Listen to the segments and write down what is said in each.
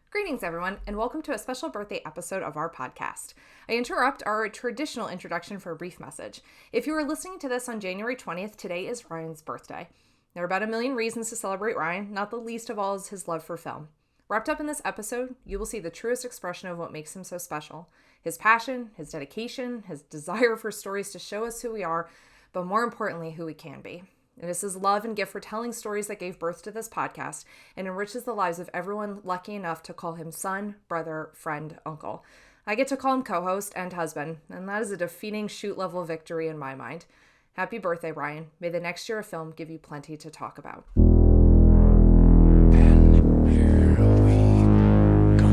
Greetings, everyone, and welcome to a special birthday episode of our podcast. I interrupt our traditional introduction for a brief message. If you are listening to this on January 20th, today is Ryan's birthday. There are about a million reasons to celebrate Ryan, not the least of all is his love for film. Wrapped up in this episode, you will see the truest expression of what makes him so special. His passion, his dedication, his desire for stories to show us who we are, but more importantly, who we can be. It is his love and gift for telling stories that gave birth to this podcast and enriches the lives of everyone lucky enough to call him son, brother, friend, uncle. I get to call him co-host and husband, and that is a defeating Shute-level victory in my mind. Happy birthday, Ryan. May the next year of film give you plenty to talk about. And here we go.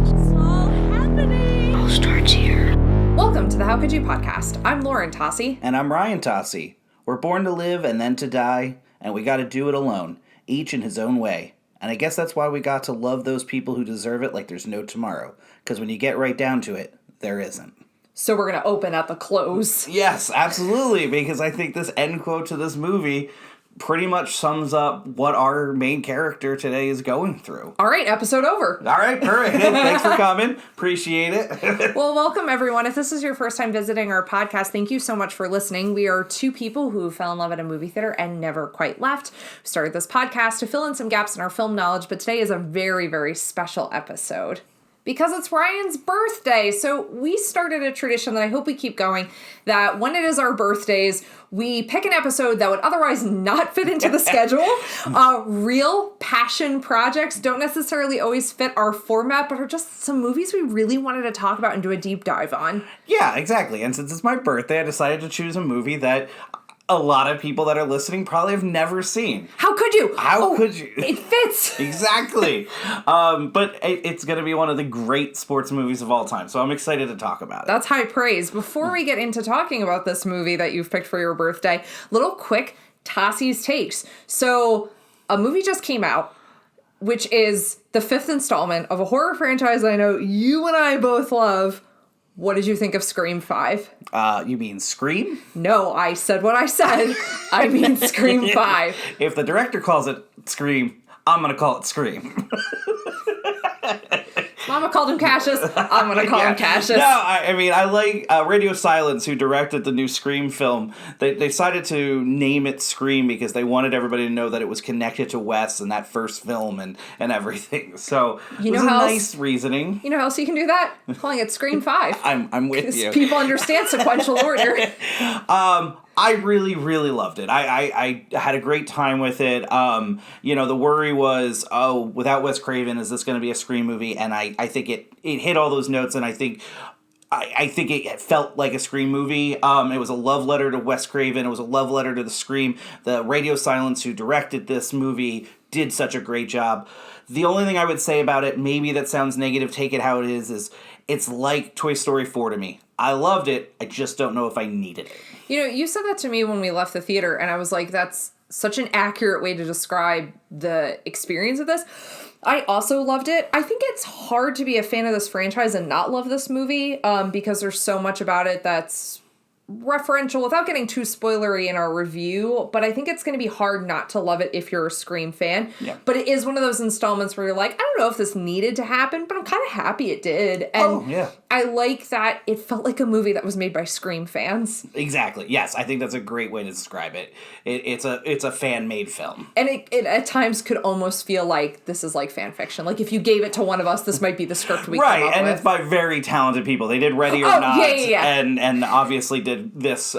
It's all happening! All starts here. Welcome to the How Could You podcast. I'm Lauren Tocci. And I'm Ryan Tocci. We're born to live and then to die, and we gotta do it alone, each in his own way. And I guess that's why we got to love those people who deserve it like there's no tomorrow. Because when you get right down to it, there isn't. So we're going to open at the close. Yes, absolutely, because I think this end quote to this movie pretty much sums up what our main character today is going through. All right, episode over. All right, perfect. Thanks for coming. Appreciate it. Well, welcome everyone. If this is your first time visiting our podcast, thank you so much for listening. We are two people who fell in love at a movie theater and never quite left. We started this podcast to fill in some gaps in our film knowledge, but today is a very, very special episode. Because it's Ryan's birthday. So we started a tradition that I hope we keep going, that when it is our birthdays, we pick an episode that would otherwise not fit into the schedule. Real passion projects don't necessarily always fit our format, but are just some movies we really wanted to talk about and do a deep dive on. Yeah, exactly. And since it's my birthday, I decided to choose a movie that a lot of people that are listening probably have never seen. How could you? How could you? It fits. Exactly. But it's going to be one of the great sports movies of all time, so I'm excited to talk about it. That's high praise. Before we get into talking about this movie that you've picked for your birthday, little quick Tossi's takes. So a movie just came out, which is the fifth installment of a horror franchise I know you and I both love. What did you think of Scream 5? You mean Scream? No, I said what I said. I mean Scream 5. If the director calls it Scream, I'm going to call it Scream. Mama called him Cassius. I'm going to call him Cassius. No, I mean, I like Radio Silence, who directed the new Scream film. They decided to name it Scream because they wanted everybody to know that it was connected to Wes and that first film and everything. So it was a nice reasoning. You know how else you can do that? Calling it Scream 5. I'm with you. People understand sequential order. I really, really loved it. I had a great time with it. The worry was, without Wes Craven, is this going to be a Scream movie? And I think it hit all those notes, and I think it felt like a Scream movie. It was a love letter to Wes Craven. It was a love letter to the Scream. The Radio Silence, who directed this movie, did such a great job. The only thing I would say about it, maybe that sounds negative, take it how it is it's like Toy Story 4 to me. I loved it. I just don't know if I needed it. You know, you said that to me when we left the theater, and I was like, that's such an accurate way to describe the experience of this. I also loved it. I think it's hard to be a fan of this franchise and not love this movie, because there's so much about it that's referential without getting too spoilery in our review, but I think it's going to be hard not to love it if you're a Scream fan. Yeah. But it is one of those installments where you're like, I don't know if this needed to happen, but I'm kind of happy it did. And I like that it felt like a movie that was made by Scream fans. Exactly. Yes, I think that's a great way to describe it. It's a fan-made film. And it at times could almost feel like this is like fan fiction. Like if you gave it to one of us, this might be the script we come up and with. it's by very talented people. They did Ready or Not, yeah. and obviously did this,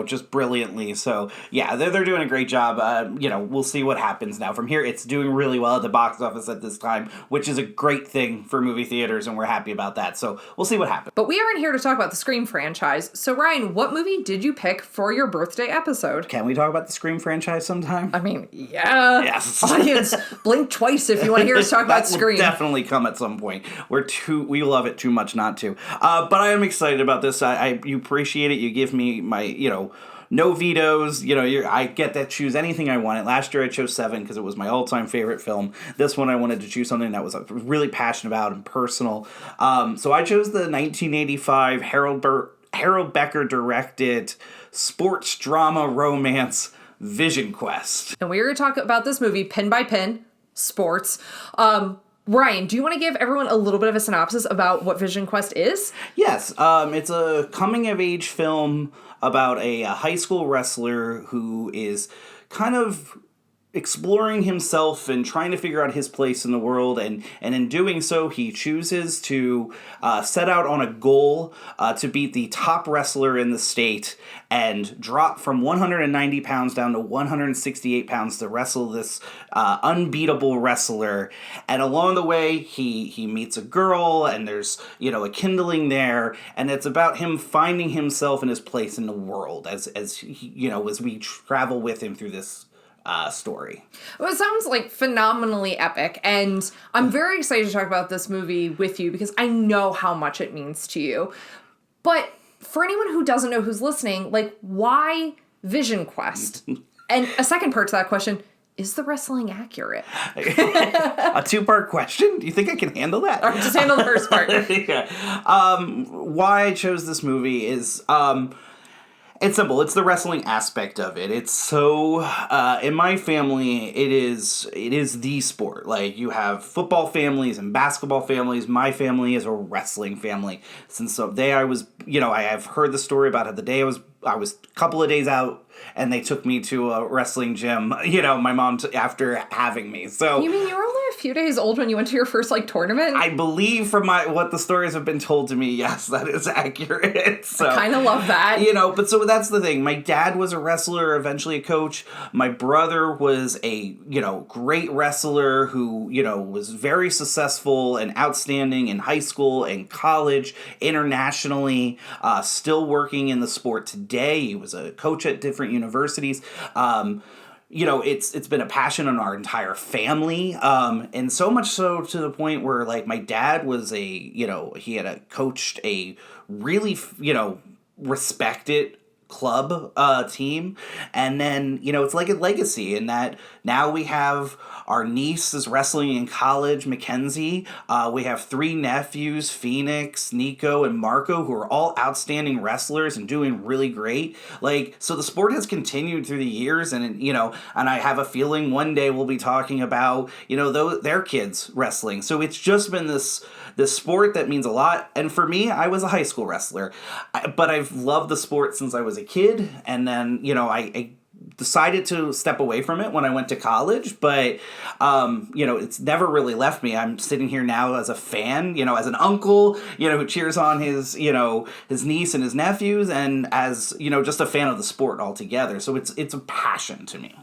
just brilliantly. So yeah, they're doing a great job. We'll see what happens now from here. It's doing really well at the box office at this time, which is a great thing for movie theaters, and we're happy about that. So we'll see what happens. But we aren't here to talk about the Scream franchise. So Ryan, what movie did you pick for your birthday episode? Can we talk about the Scream franchise sometime? I mean, yeah. Yes. Audience, blink twice if you want to hear us talk about Scream. That will definitely come at some point. We love it too much not to. But I am excited about this. You appreciate it. You give me my, no vetoes. I get to choose anything I wanted. Last year I chose Seven because it was my all-time favorite film. This one I wanted to choose something that I was really passionate about and personal. So I chose the 1985 Harold Becker directed sports drama romance Vision Quest. And we were going to talk about this movie pin by pin, sports. Ryan, do you want to give everyone a little bit of a synopsis about what Vision Quest is? Yes, it's a coming-of-age film about a high school wrestler who is kind of exploring himself and trying to figure out his place in the world, and in doing so, he chooses to set out on a goal to beat the top wrestler in the state and drop from 190 pounds down to 168 pounds to wrestle this unbeatable wrestler. And along the way, he meets a girl, and there's, a kindling there, and it's about him finding himself and his place in the world as we travel with him through this story. Well, it sounds like phenomenally epic, and I'm very excited to talk about this movie with you because I know how much it means to you. But for anyone who doesn't know, who's listening, why Vision Quest? And a second part to that question, is the wrestling accurate? A two-part question? Do you think I can handle that? Or just handle the first part. Yeah. Why I chose this movie is... it's simple. It's the wrestling aspect of it. It's so in my family, it is the sport. Like, you have football families and basketball families. My family is a wrestling family. Since the day I was, I have heard the story about it. The day I was a couple of days out, and they took me to a wrestling gym. My mom after having me. So you mean you were only a few days old when you went to your first tournament? I believe from what the stories have been told to me, yes, that is accurate. So I kind of love that. But so that's the thing. My dad was a wrestler, eventually a coach. My brother was a, great wrestler who, was very successful and outstanding in high school and college, internationally, still working in the sport today. He was a coach at different universities. It's been a passion in our entire family, and so much so to the point where my dad was he had coached a really respected club team, and then it's like a legacy in that now we have our niece is wrestling in college, Mackenzie. We have 3 nephews, Phoenix, Nico, and Marco, who are all outstanding wrestlers and doing really great. So the sport has continued through the years, and and I have a feeling one day we'll be talking about their kids wrestling. So it's just been this sport that means a lot. And for me, I was a high school wrestler, but I've loved the sport since I was a kid, and then I decided to step away from it when I went to college, but it's never really left me. I'm sitting here now as a fan, as an uncle, who cheers on his niece and his nephews, and as just a fan of the sport altogether. So it's a passion to me.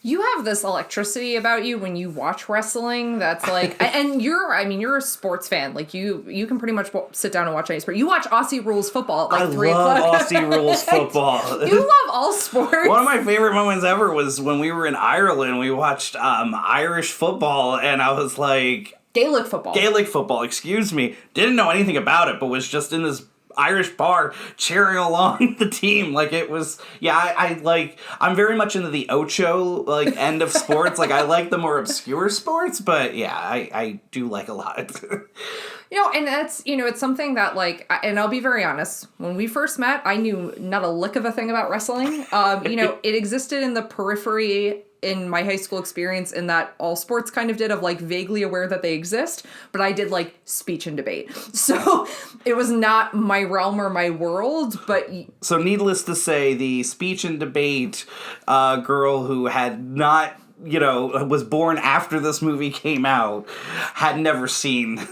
You have this electricity about you when you watch wrestling that's and you're a sports fan. You can pretty much sit down and watch any sport. You watch Aussie Rules football at 3 o'clock. I love Aussie Rules football. You love all sports. One of my favorite moments ever was when we were in Ireland. We watched Irish football, and I was like... Gaelic football, excuse me. Didn't know anything about it, but was just in this Irish bar cheering along the team. It was, I'm very much into the Ocho, end of sports. I like the more obscure sports, but yeah, I do like a lot. And that's, it's something that, and I'll be very honest, when we first met, I knew not a lick of a thing about wrestling. It existed in the periphery in my high school experience, in that all sports kind of did, of vaguely aware that they exist, but I did speech and debate. So it was not my realm or my world, but... So needless to say, the speech and debate girl who had not, was born after this movie came out, had never seen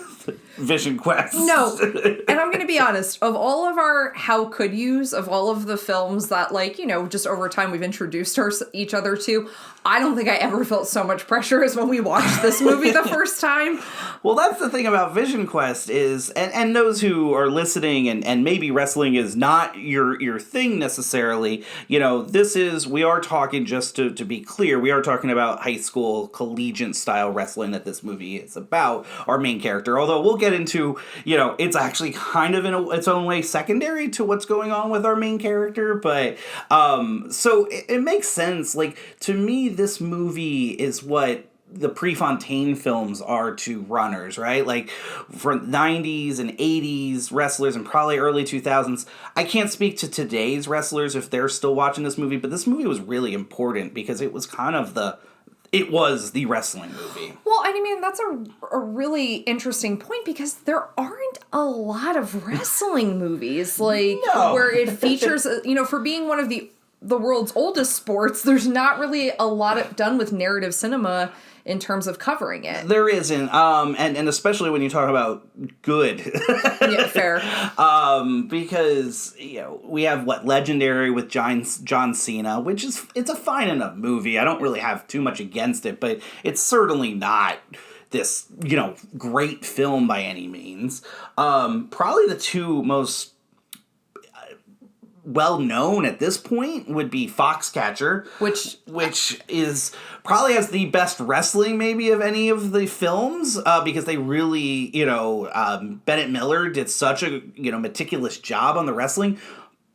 Vision Quest. No. And I'm going to be honest, of all of our how could yous, of all of the films that just over time we've introduced each other to, I don't think I ever felt so much pressure as when we watched this movie the first time. Well, that's the thing about Vision Quest is, and those who are listening and maybe wrestling is not your thing necessarily, we are talking, just to be clear, we are talking about high school collegiate style wrestling that this movie is about, our main character. Although we'll get into, it's actually kind of in its own way secondary to what's going on with our main character. But, so it makes sense. To me, this movie is what the Prefontaine films are to runners, right? For 90s and 80s wrestlers and probably early 2000s. I can't speak to today's wrestlers if they're still watching this movie, but this movie was really important because it was kind of the it was the wrestling movie. Well, I mean, that's a really interesting point because there aren't a lot of wrestling movies where it features, for being one of the world's oldest sports, there's not really a lot done with narrative cinema in terms of covering it. There isn't, and especially when you talk about good. Yeah, fair. Because we have Legendary with John Cena, which it's a fine enough movie. I don't really have too much against it, but it's certainly not this great film by any means. Probably the two most well known at this point would be Foxcatcher, which is probably has the best wrestling maybe of any of the films, because they really Bennett Miller did such a meticulous job on the wrestling.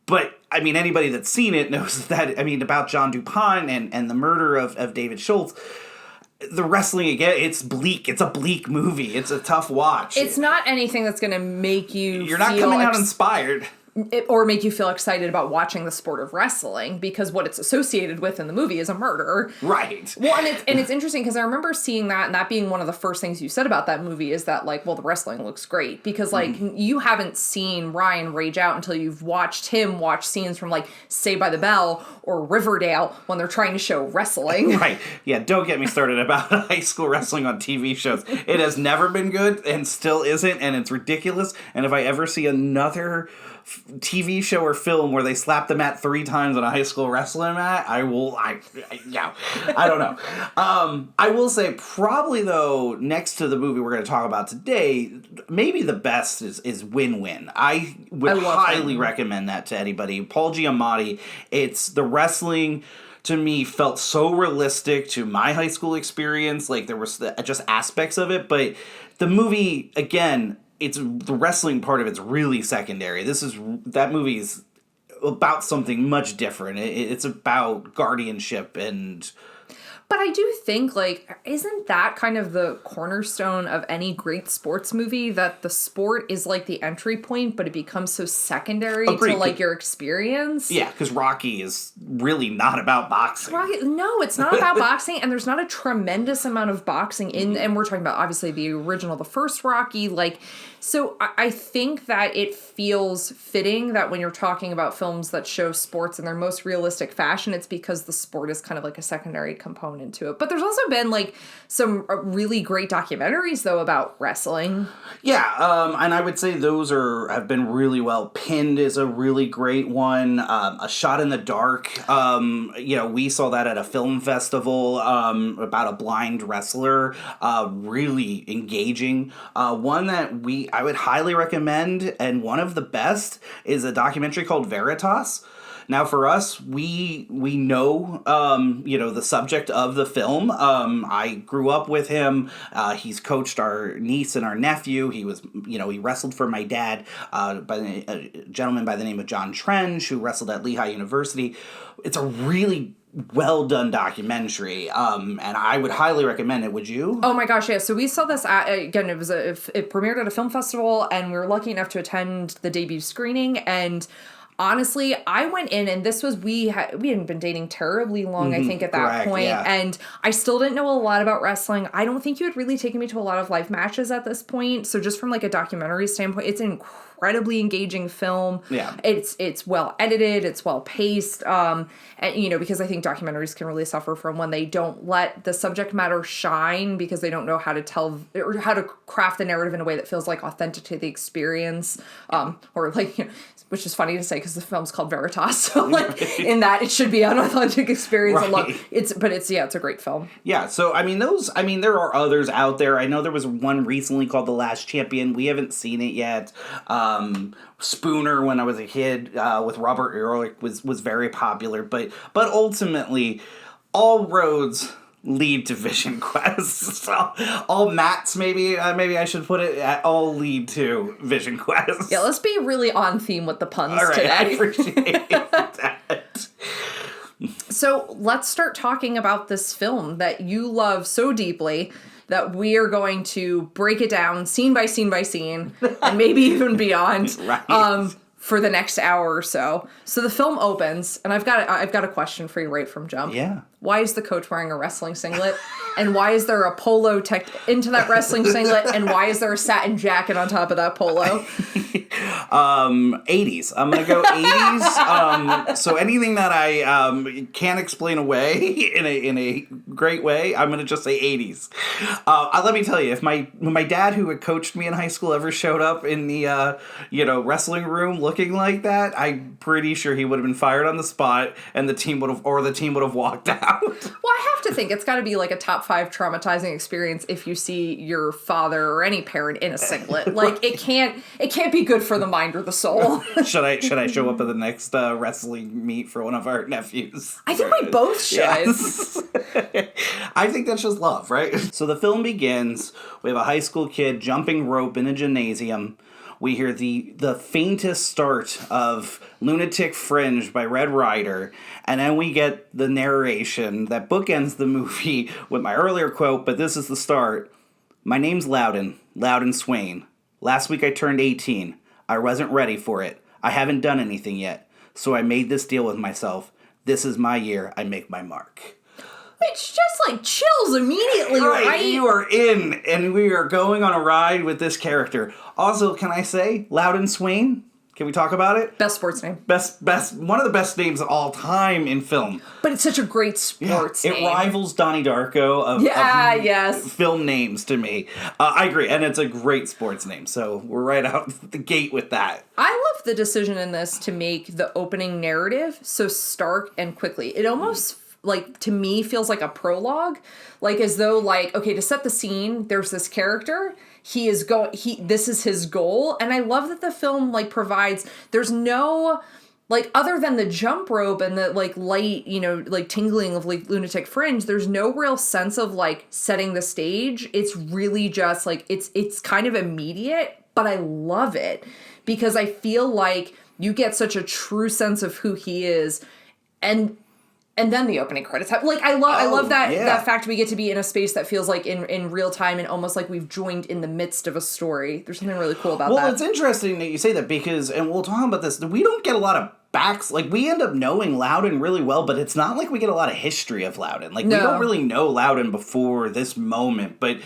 But I mean, anybody that's seen it knows that about John DuPont and the murder of David Schultz. The wrestling, again, it's bleak. It's a bleak movie. It's a tough watch. It's not anything that's going to make you You're not coming out inspired. Or make you feel excited about watching the sport of wrestling, because what it's associated with in the movie is a murder. Right. Well, and it's interesting because I remember seeing that, and that being one of the first things you said about that movie is that, the wrestling looks great. Because, you haven't seen Ryan rage out until you've watched him watch scenes from, Saved by the Bell or Riverdale when they're trying to show wrestling. Right. Yeah, don't get me started about high school wrestling on TV shows. It has never been good and still isn't, and it's ridiculous. And if I ever see another TV show or film where they slap the mat 3 times on a high school wrestling mat, I don't know. I will say probably though, next to the movie we're going to talk about today, maybe the best is Win-Win. I would highly recommend that to anybody. Paul Giamatti, it's the wrestling to me felt so realistic to my high school experience. There was just aspects of it, but the movie, again, it's the wrestling part of it's really secondary. That movie is about something much different. It's about guardianship and. But I do think, isn't that kind of the cornerstone of any great sports movie, that the sport is, the entry point, but it becomes so secondary to, your experience? Yeah, because Rocky is really not about boxing. No, it's not about boxing, and there's not a tremendous amount of boxing in, and we're talking about, obviously, the original, the first Rocky, so I think that it feels fitting that when you're talking about films that show sports in their most realistic fashion, it's because the sport is kind of a secondary component to it. But there's also been some really great documentaries though about wrestling. Yeah, and I would say those have been really well. Pinned is a really great one. A Shot in the Dark. We saw that at a film festival about a blind wrestler. Really engaging. One that I would highly recommend, and one of the best, is a documentary called Veritas. Now, for us, we know, the subject of the film. I grew up with him. He's coached our niece and our nephew. He was, he wrestled for my dad, by a gentleman by the name of John Trench, who wrestled at Lehigh University. It's a really well done documentary, and I would highly recommend it. Would you? Oh my gosh, yeah. So we saw this it premiered at a film festival, and we were lucky enough to attend the debut screening. And honestly, I went in, and this was we hadn't been dating terribly long, I think, at that point, yeah. And I still didn't know a lot about wrestling. I don't think you had really taken me to a lot of live matches at this point. So just from a documentary standpoint, it's incredibly engaging film. Yeah, it's well edited, it's well paced. And because I think documentaries can really suffer from when they don't let the subject matter shine because they don't know how to tell or how to craft the narrative in a way that feels authentic to the experience. Which is funny to say because the film's called Veritas, so in that it should be an authentic experience. Right. It's a great film. Yeah, so there are others out there. I know there was one recently called The Last Champion. We haven't seen it yet. Spooner, when I was a kid, with Robert Ehrlich was very popular, but ultimately all roads lead to Vision Quest. So all mats, maybe I should put it, all lead to Vision Quest. Yeah, let's be really on theme with the puns all right, today. I appreciate that. So let's start talking about this film that you love so deeply that we are going to break it down scene by scene by scene and maybe even beyond. Right. for the next hour or so. So the film opens, and I've got a question for you right from jump. Yeah. Why is the coach wearing a wrestling singlet? And why is there a polo into that wrestling singlet? And why is there a satin jacket on top of that polo? 80s. I'm gonna go 80s. So anything that I can't explain away in a great way, I'm gonna just say 80s. Let me tell you, if my dad, who had coached me in high school, ever showed up in the wrestling room looking like that, I'm pretty sure he would have been fired on the spot, and the team would have walked out. Well, I have to think it's got to be like a top 5 traumatizing experience if you see your father or any parent in a singlet. Like it can't be good for the mind or the soul. Should I show up at the next wrestling meet for one of our nephews? I think we both should. Yes. I think that's just love, right? So the film begins. We have a high school kid jumping rope in a gymnasium. We hear the faintest start of Lunatic Fringe by Red Rider, and then we get the narration that bookends the movie with my earlier quote, but this is the start. My name's Louden Swain. Last week I turned 18. I wasn't ready for it. I haven't done anything yet, so I made this deal with myself. This is my year. I make my mark. It's just like chills immediately, right? You are in, and we are going on a ride with this character. Also, can I say, Louden Swain? Can we talk about it? Best sports name. Best, one of the best names of all time in film. But it's such a great sports name. It rivals Donnie Darko of film names to me. I agree, and it's a great sports name, so we're right out the gate with that. I love the decision in this to make the opening narrative so stark and quickly. It almost like, to me, feels like a prologue, like as though, like, okay, to set the scene, there's this character, this is his goal, and I love that the film, like, provides, there's no, like, other than the jump rope and the, like, light, like, tingling of, like, Lunatic Fringe, there's no real sense of, like, setting the stage. It's really just, like, it's kind of immediate, but I love it, because I feel like you get such a true sense of who he is, and then the opening credits have, like, I love that fact we get to be in a space that feels like in real time and almost like we've joined in the midst of a story. There's something really cool about that. Well, it's interesting that you say that because, and we'll talk about this, we don't get a lot of we end up knowing Louden really well, but it's not like we get a lot of history of Louden. Like, we don't really know Louden before this moment, but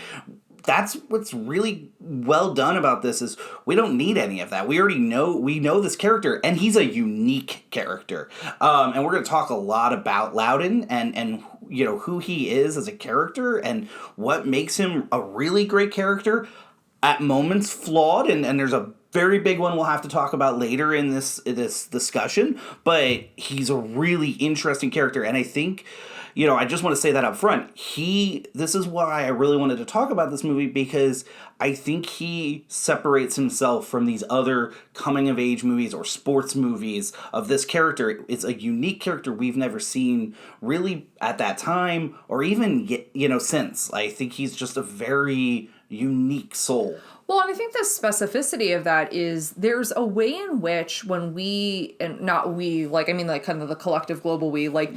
that's what's really well done about this is we don't need any of that. We know this character, and he's a unique character. And we're going to talk a lot about Louden and who he is as a character and what makes him a really great character, at moments flawed, and there's a very big one we'll have to talk about later in this discussion, but he's a really interesting character, and I think I just want to say that up front. This is why I really wanted to talk about this movie, because I think he separates himself from these other coming-of-age movies or sports movies of this character. It's a unique character we've never seen really at that time or even, since. I think he's just a very unique soul. Well, and I think the specificity of that is there's a way in which when we, and not we, like, I mean, like, kind of the collective global we, like,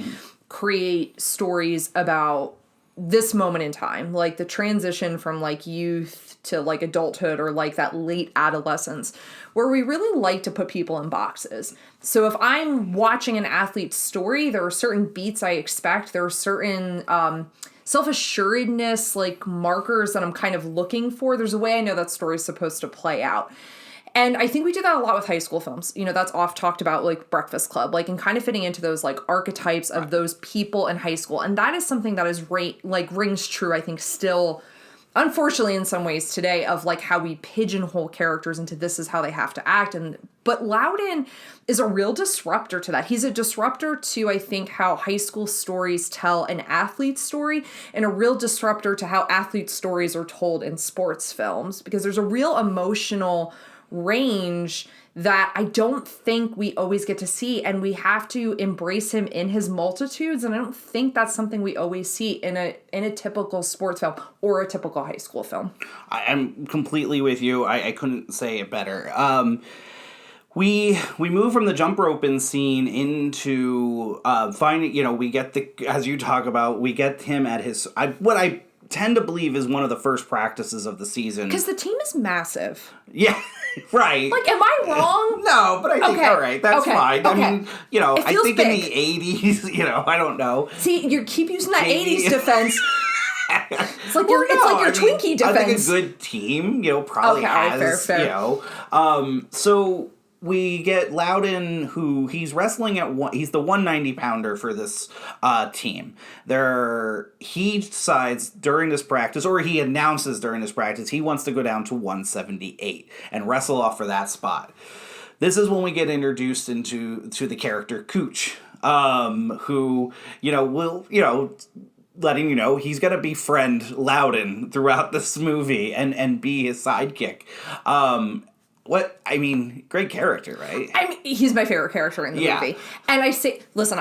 create stories about this moment in time, like the transition from, like, youth to, like, adulthood or, like, that late adolescence, where we really like to put people in boxes. So if I'm watching an athlete's story, there are certain beats I expect, there are certain self-assuredness, like, markers that I'm kind of looking for. There's a way I know that story is supposed to play out. And I think we do that a lot with high school films. That's oft talked about, like, Breakfast Club, like, and kind of fitting into those, like, archetypes of those people in high school. And that is something that is rings true, I think, still, unfortunately, in some ways today, of, like, how we pigeonhole characters into this is how they have to act. But Louden is a real disruptor to that. He's a disruptor to, I think, how high school stories tell an athlete's story, and a real disruptor to how athlete stories are told in sports films, because there's a real emotional range that I don't think we always get to see, and we have to embrace him in his multitudes, and I don't think that's something we always see in a typical sports film or a typical high school film. I'm completely with you. I couldn't say it better. We move from the jump rope scene into finding, we get as you talk about, we get him at his, what I tend to believe is one of the first practices of the season. Because the team is massive. Yeah, right. Like, am I wrong? No, but I think, Okay. all right, that's Okay. fine. Okay. I mean, I feels think big. in the 80s, I don't know. See, you keep using that Maybe. 80s defense. It's like your Twinkie defense. I think a good team, probably Okay, all right, has, fair. So we get Louden, who he's wrestling he's the 190 pounder for this team. He decides during this practice, or he announces during this practice, he wants to go down to 178 and wrestle off for that spot. This is when we get introduced to the character Cooch, who, will, letting you know he's going to befriend Louden throughout this movie and be his sidekick. Great character, right? He's my favorite character in the movie. And I say, listen,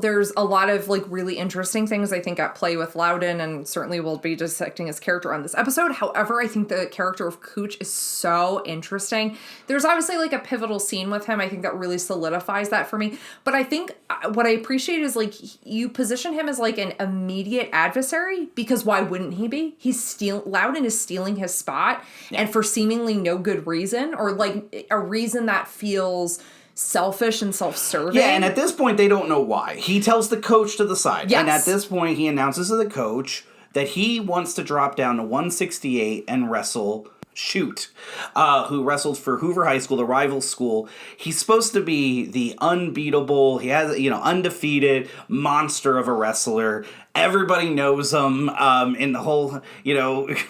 there's a lot of really interesting things I think at play with Louden, and certainly we'll be dissecting his character on this episode. However, I think the character of Cooch is so interesting. There's obviously a pivotal scene with him. I think that really solidifies that for me. But I think what I appreciate is you position him as an immediate adversary, because why wouldn't he be? Louden is stealing his spot, and for seemingly no good reason, or a reason that feels selfish and self-serving. Yeah, and at this point, they don't know why. He tells the coach to the side. Yes. And at this point, he announces to the coach that he wants to drop down to 168 and wrestle Shute, who wrestled for Hoover High School, the rival school. He's supposed to be the unbeatable, he has, undefeated monster of a wrestler. Everybody knows him in the whole,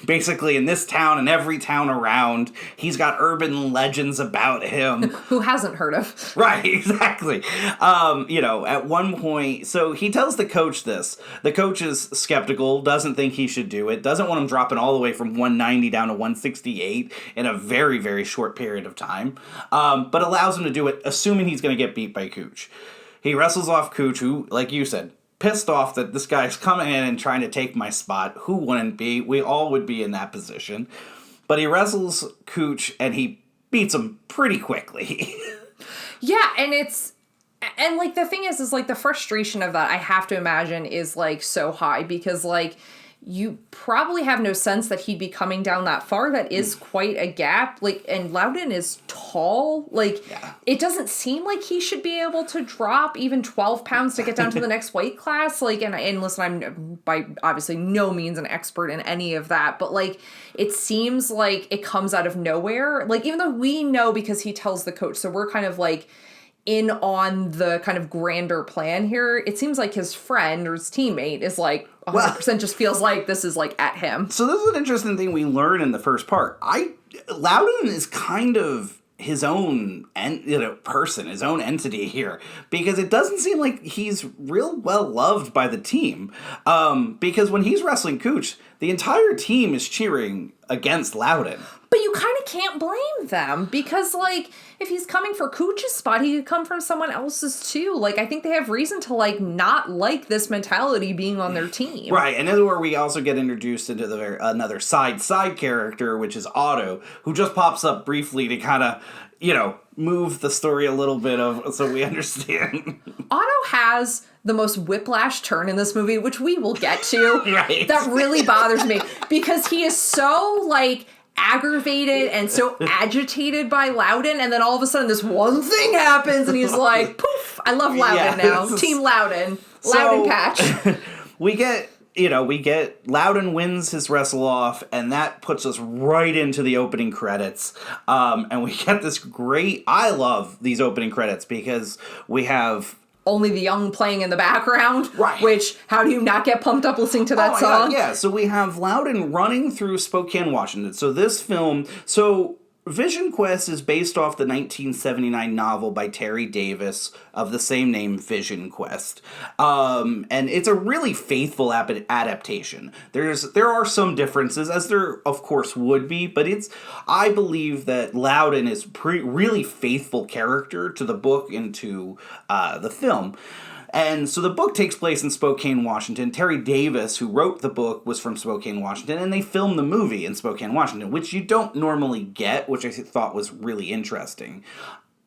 basically in this town and every town around. He's got urban legends about him. Who hasn't heard of? Right, exactly. At one point, so he tells the coach this. The coach is skeptical, doesn't think he should do it, doesn't want him dropping all the way from 190 down to 168 in a very, very short period of time, but allows him to do it, assuming he's going to get beat by Cooch. He wrestles off Cooch, who, like you said, pissed off that this guy's coming in and trying to take my spot. Who wouldn't be? We all would be in that position. But he wrestles Cooch and he beats him pretty quickly. Yeah, and the thing is the frustration of that, I have to imagine, is so high, because you probably have no sense that he'd be coming down that far. That is quite a gap. And Louden is tall. It doesn't seem like he should be able to drop even 12 pounds to get down to the next weight class. And listen, I'm by obviously no means an expert in any of that, but it seems like it comes out of nowhere. Even though we know, because he tells the coach, so we're kind of in on the kind of grander plan here, it seems like his friend or his teammate is 100% just feels like this is at him. So this is an interesting thing we learn in the first part. Louden is kind of his own person, his own entity here, because it doesn't seem like he's real well loved by the team. Because when he's wrestling Cooch, the entire team is cheering against Louden. But you kind of can't blame them, because if he's coming for Cooch's spot, he could come from someone else's too. I think they have reason to not like this mentality being on their team. Right, and this is where we also get introduced into another side character, which is Otto, who just pops up briefly to kind of, move the story a little bit so we understand. Otto has the most whiplash turn in this movie, which we will get to. Right. That really bothers me, because he is so aggravated and so agitated by Louden, and then all of a sudden this one thing happens and he's poof, I love Louden now. Team Louden. Louden patch. We get Louden wins his wrestle off, and that puts us right into the opening credits. And we get this great, I love these opening credits because we have Only the Young playing in the background. Right. Which, how do you not get pumped up listening to that song? God, yeah, so we have Louden running through Spokane, Washington. So this film, Vision Quest is based off the 1979 novel by Terry Davis of the same name, Vision Quest. And it's a really faithful adaptation. There are some differences, as there of course would be, but I believe that Louden is really faithful character to the book and to the film. And so the book takes place in Spokane, Washington. Terry Davis, who wrote the book, was from Spokane, Washington, and they filmed the movie in Spokane, Washington, which you don't normally get, which I thought was really interesting.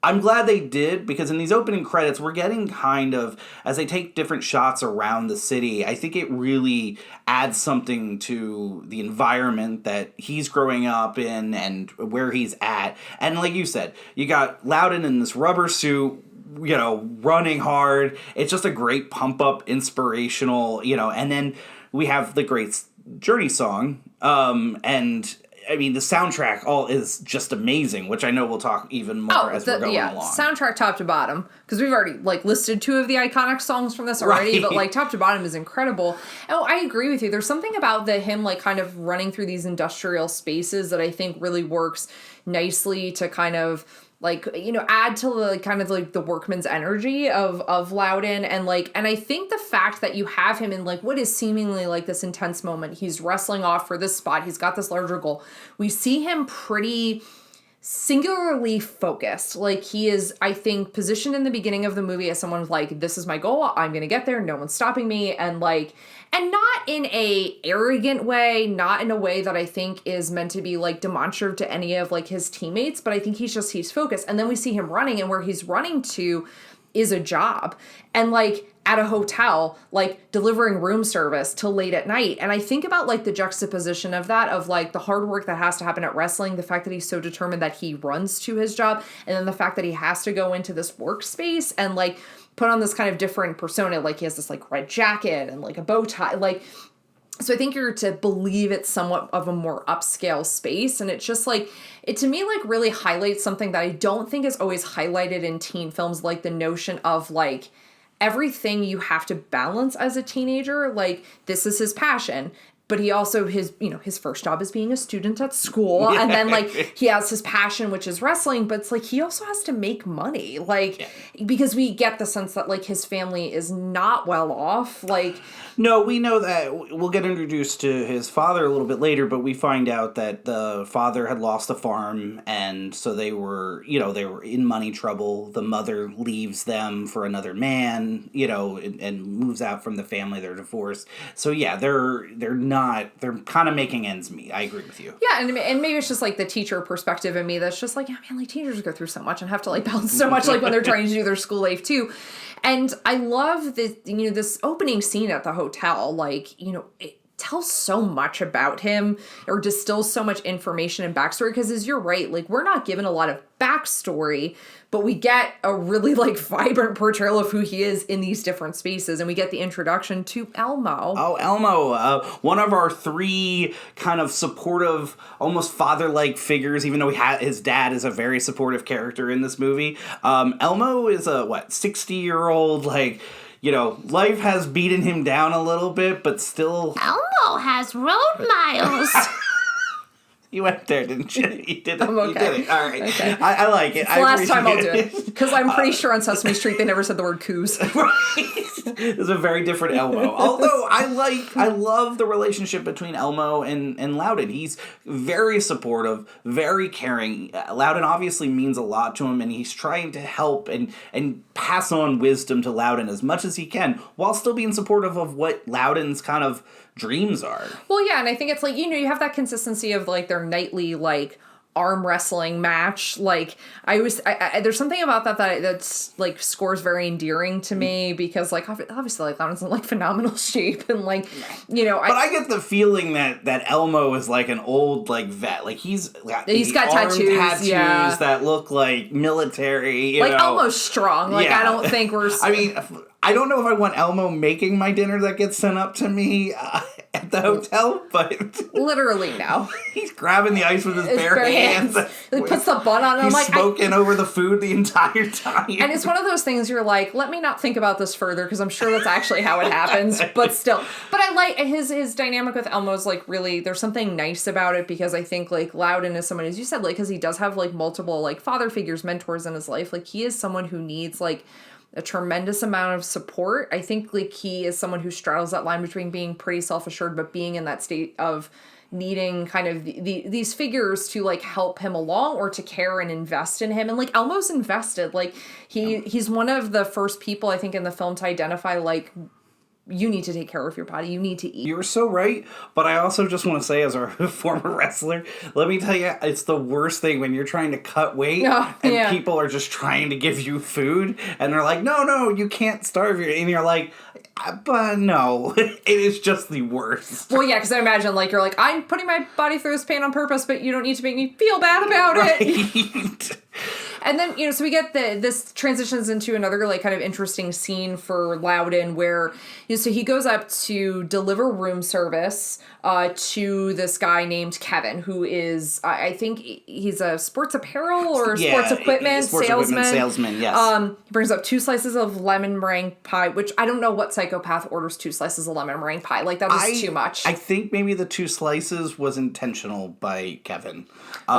I'm glad they did, because in these opening credits, we're getting kind of, as they take different shots around the city, I think it really adds something to the environment that he's growing up in and where he's at. And like you said, you got Loudon in this rubber suit, running hard. It's just a great pump up, inspirational, and then we have the great Journey song, and I mean, the soundtrack is just amazing, which I know we'll talk even more as we're going along. Soundtrack top to bottom, because we've already listed 2 of the iconic songs from this already, right. But top to bottom is incredible. Oh, I agree with you. There's something about him kind of running through these industrial spaces that I think really works nicely to kind of add to the workman's energy of Loudon, and I think the fact that you have him in what is seemingly this intense moment, he's wrestling off for this spot, he's got this larger goal. We see him pretty singularly focused. He is, I think, positioned in the beginning of the movie as someone this is my goal, I'm gonna get there, no one's stopping me, and not in a arrogant way, not in a way that I think is meant to be demonstrative to any of his teammates, but I think he's focused. And then we see him running, and where he's running to is a job, and at a hotel, delivering room service till late at night. And I think about the juxtaposition of that, of the hard work that has to happen at wrestling, the fact that he's so determined that he runs to his job, and then the fact that he has to go into this workspace and put on this kind of different persona. He has this red jacket and a bow tie. So I think you're to believe it's somewhat of a more upscale space. And it's just it to me really highlights something that I don't think is always highlighted in teen films, the notion of everything you have to balance as a teenager. This is his passion. But he also, his first job is being a student at school. Yeah. And then, he has his passion, which is wrestling. But it's he also has to make money. Because we get the sense that, his family is not well off. No, we know that. We'll get introduced to his father a little bit later, but we find out that the father had lost a farm, and so they were in money trouble. The mother leaves them for another man, and moves out from the family. They're divorced. So, yeah, they're kind of making ends meet. I agree with you. Yeah, and maybe it's just the teacher perspective in me that's just teenagers go through so much and have to balance so much when they're trying to do their school life too. And I love this, this opening scene at the hotel, it tells so much about him, or distills so much information and backstory, because as you're right, we're not given a lot of backstory, but we get a really vibrant portrayal of who he is in these different spaces, and we get the introduction to Elmo. Oh, Elmo, one of our 3 kind of supportive, almost father-like figures, even though his dad is a very supportive character in this movie. Elmo is a 60-year-old life has beaten him down a little bit, but still... Elmo has road miles. You went there, didn't you? You did it. I'm okay. You did it. All right. Okay. I like it. It's the last time I'll do it. Because I'm pretty sure on Sesame Street they never said the word coos. Right. It's a very different Elmo. Although I love the relationship between Elmo and Loudon. He's very supportive, very caring. Loudon obviously means a lot to him, and he's trying to help and pass on wisdom to Loudon as much as he can, while still being supportive of what Loudon's kind of dreams are. Well, yeah, and I think it's you have that consistency of their nightly arm wrestling match. There's something about that's scores very endearing to me, because obviously Loudon's in phenomenal shape, and But I get the feeling that Elmo is an old vet. He's got tattoos yeah, that look like military. Elmo's strong. Yeah. I don't think we're. I mean, I don't know if I want Elmo making my dinner that gets sent up to me at the hotel, but... Literally, no. He's grabbing the ice with his bare hands. He puts the bun on, and he's smoking over the food the entire time. And it's one of those things you're let me not think about this further, because I'm sure that's actually how it happens, but still. But I like his dynamic with Elmo's, really, there's something nice about it, because I think, Loudon is someone, as you said, because he does have, multiple, father figures, mentors in his life. He is someone who needs, a tremendous amount of support. I think he is someone who straddles that line between being pretty self-assured, but being in that state of needing kind of these figures to help him along, or to care and invest in him. And Elmo's invested. He's one of the first people, I think, in the film to identify you need to take care of your body. You need to eat. You're so right, but I also just want to say, as a former wrestler, let me tell you, it's the worst thing when you're trying to cut weight and people are just trying to give you food, and they're like, no, you can't starve you, and you're like, but no, it is just the worst. Well, yeah, because I imagine, like, you're like, I'm putting my body through this pain on purpose, but you don't need to make me feel bad about it. And then, so we get this transitions into another, like, kind of interesting scene for Louden where, so he goes up to deliver room service to this guy named Kevin, who is, I think he's a sports apparel or sports equipment salesman. Yes. He brings up 2 slices of lemon meringue pie, which I don't know what psychopath orders 2 slices of lemon meringue pie. Like, that was too much. I think maybe the 2 slices was intentional by Kevin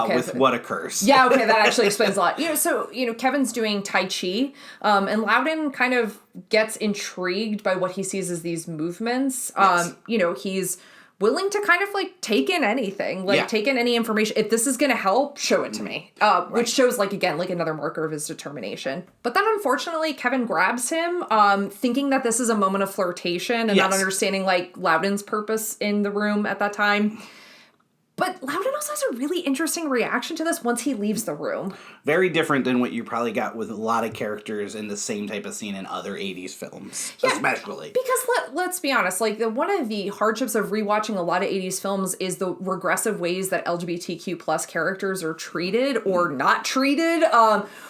with what occurs. Yeah, okay, that actually explains a lot. So, Kevin's doing Tai Chi, and Louden kind of gets intrigued by what he sees as these movements. Yes. He's willing to kind of, like, take in anything, take in any information. If this is going to help, show it to me. Which shows, like, again, like, another marker of his determination. But then, unfortunately, Kevin grabs him, thinking that this is a moment of flirtation and not understanding, like, Louden's purpose in the room at that time. But Louden also has a really interesting reaction to this once he leaves the room. Very different than what you probably got with a lot of characters in the same type of scene in other 80s films, especially. Because let's be honest, like, one of the hardships of rewatching a lot of 80s films is the regressive ways that LGBTQ plus characters are treated or not treated,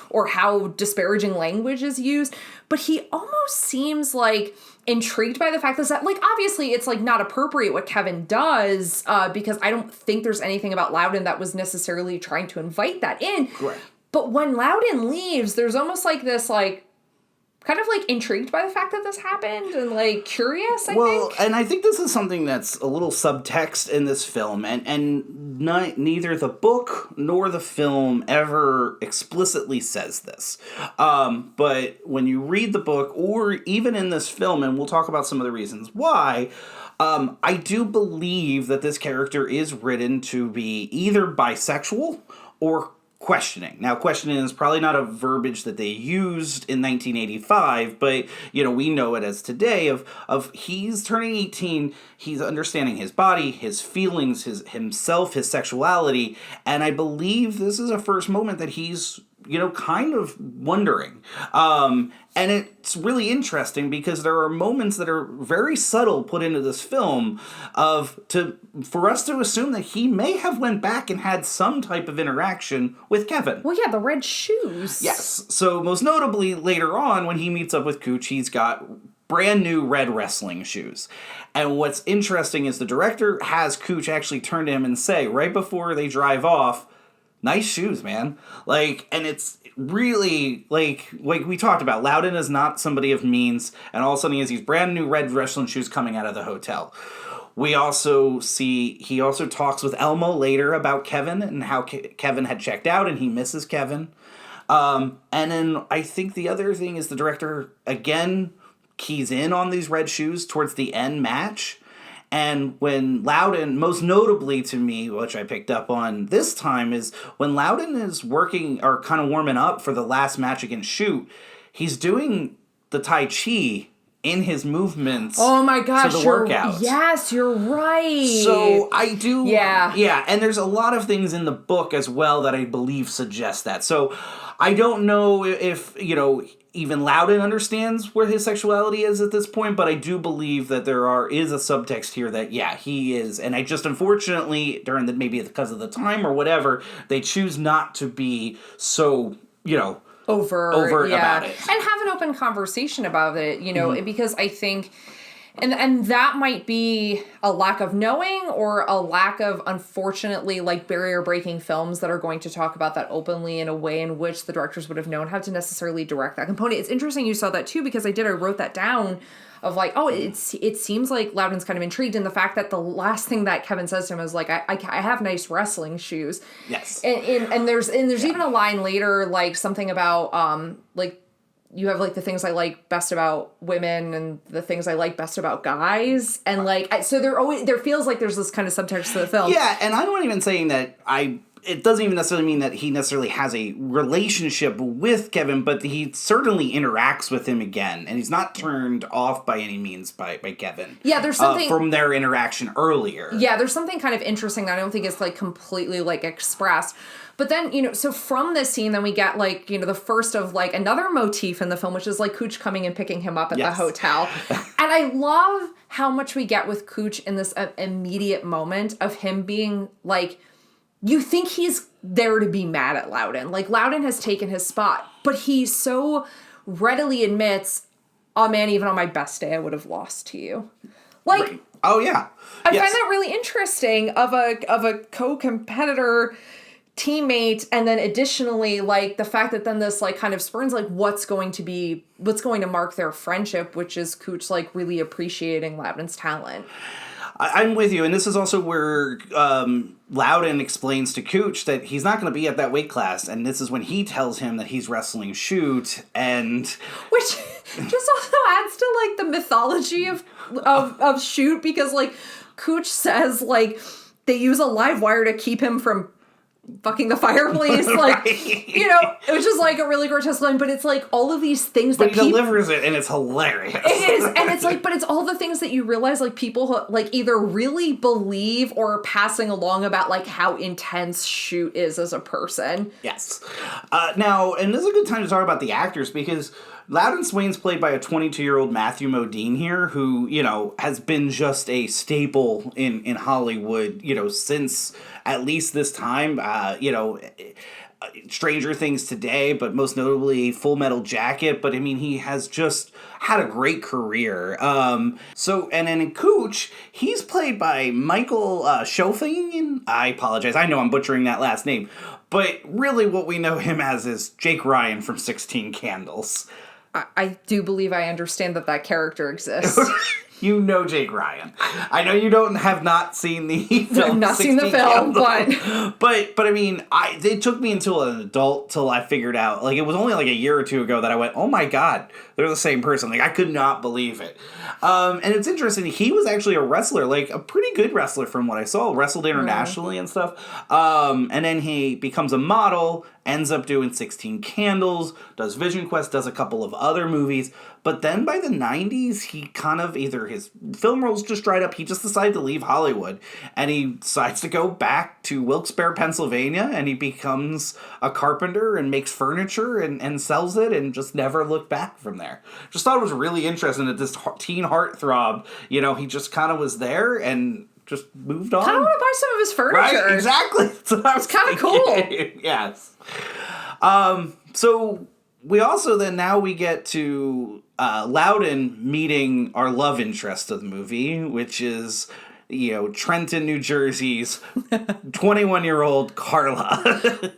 or how disparaging language is used. But he almost seems like intrigued by the fact that, like, obviously it's, like, not appropriate what Kevin does, because I don't think there's anything about Louden that was necessarily trying to invite that in. Correct. But when Louden leaves, there's almost like this, like, kind of, like, intrigued by the fact that this happened and, like, curious, I think. Well, and I think this is something that's a little subtext in this film, and neither the book nor the film ever explicitly says this. But when you read the book, or even in this film, and we'll talk about some of the reasons why, I do believe that this character is written to be either bisexual or questioning. Now, questioning is probably not a verbiage that they used in 1985, but, we know it as today of he's turning 18, he's understanding his body, his feelings, himself, his sexuality, and I believe this is a first moment that he's, kind of wondering. And it's really interesting because there are moments that are very subtle put into this film for us to assume that he may have went back and had some type of interaction with Kevin. Well, yeah, the red shoes. Yes. So most notably later on when he meets up with Cooch, he's got brand new red wrestling shoes. And what's interesting is the director has Cooch actually turn to him and say, right before they drive off, nice shoes, man. Like, and it's really, like we talked about, Louden is not somebody of means, and all of a sudden he has these brand new red wrestling shoes coming out of the hotel. We also see, he also talks with Elmo later about Kevin and how Kevin had checked out and he misses Kevin. And then I think the other thing is the director, again, keys in on these red shoes towards the end match. And when Louden, most notably to me, which I picked up on this time, is when Louden is working or kind of warming up for the last match against Shute, he's doing the Tai Chi in his movements. Oh my gosh, to the workout. Yes, you're right. So I do. Yeah, and there's a lot of things in the book as well that I believe suggest that. So I don't know if, even Louden understands where his sexuality is at this point, but I do believe that is a subtext here that, he is. And I just, unfortunately, maybe because of the time or whatever, they choose not to be so, overt about it. And have an open conversation about it, because I think... And that might be a lack of knowing or a lack of, unfortunately, like, barrier-breaking films that are going to talk about that openly in a way in which the directors would have known how to necessarily direct that component. It's interesting you saw that, too, because I wrote that down of, like, it seems like Louden's kind of intrigued in the fact that the last thing that Kevin says to him is, like, I have nice wrestling shoes. Yes. And there's even a line later, like, something about, like, you have, like, the things I like best about women and the things I like best about guys. And, like, so there feels like there's this kind of subtext to the film. Yeah, and I'm not even saying that I it doesn't even necessarily mean that he necessarily has a relationship with Kevin, but he certainly interacts with him again, and he's not turned off by any means by Kevin. Yeah, there's something from their interaction earlier. Yeah, there's something kind of interesting that I don't think is like completely like expressed. But then, you know, so from this scene, then we get like, you know, the first of like another motif in the film, which is like Cooch coming and picking him up at the hotel. And I love how much we get with Cooch in this immediate moment of him being like, you think he's there to be mad at Loudon. Like, Loudon has taken his spot, but he so readily admits, oh man, even on my best day, I would have lost to you. Like, Right. Oh yeah. I find that really interesting of a co-competitor teammate, and then additionally, like, the fact that then this like kind of spurns like what's going to mark their friendship, which is Cooch like really appreciating Loudon's talent. I'm with you, and this is also where Loudon explains to Cooch that he's not going to be at that weight class, and this is when he tells him that he's wrestling Shute, and which just also adds to like the mythology of Shute, because like Cooch says like they use a live wire to keep him from fucking the fireplace, like, right. You know, it was just like a really grotesque line, but it's like all of these things but that he delivers it, and it's hilarious. It is, and it's like, but it's all the things that you realize like people like either really believe or are passing along about like how intense Shute is as a person. Yes. Now, and this is a good time to talk about the actors, because Louden Swain's played by a 22-year-old Matthew Modine here, who, you know, has been just a staple in Hollywood, you know, since at least this time, you know, Stranger Things today, but most notably Full Metal Jacket. But I mean, he has just had a great career. And then in Cooch, he's played by Michael Schofingen. I apologize. I know I'm butchering that last name. But really what we know him as is Jake Ryan from 16 Candles. I do believe I understand that character exists. You know Jake Ryan. I know you have not seen the film. I've not seen the film, but I mean, it took me until an adult till I figured out. Like, it was only like a year or two ago that I went, oh my god, they're the same person. Like, I could not believe it. And it's interesting. He was actually a wrestler, like a pretty good wrestler from what I saw. Wrestled internationally and stuff. And then he becomes a model. Ends up doing 16 Candles, does Vision Quest, does a couple of other movies. But then by the 90s, he kind of either his film roles just dried up, he just decided to leave Hollywood. And he decides to go back to Wilkes-Barre, Pennsylvania, and he becomes a carpenter and makes furniture and sells it and just never looked back from there. Just thought it was really interesting that this teen heartthrob, you know, he just kind of was there and just moved on. I kind of want to buy some of his furniture. Right, exactly. It's kind of cool. Yes. So we also then now we get to Loudon meeting our love interest of the movie, which is, you know, Trenton, New Jersey's 21-year-old Carla.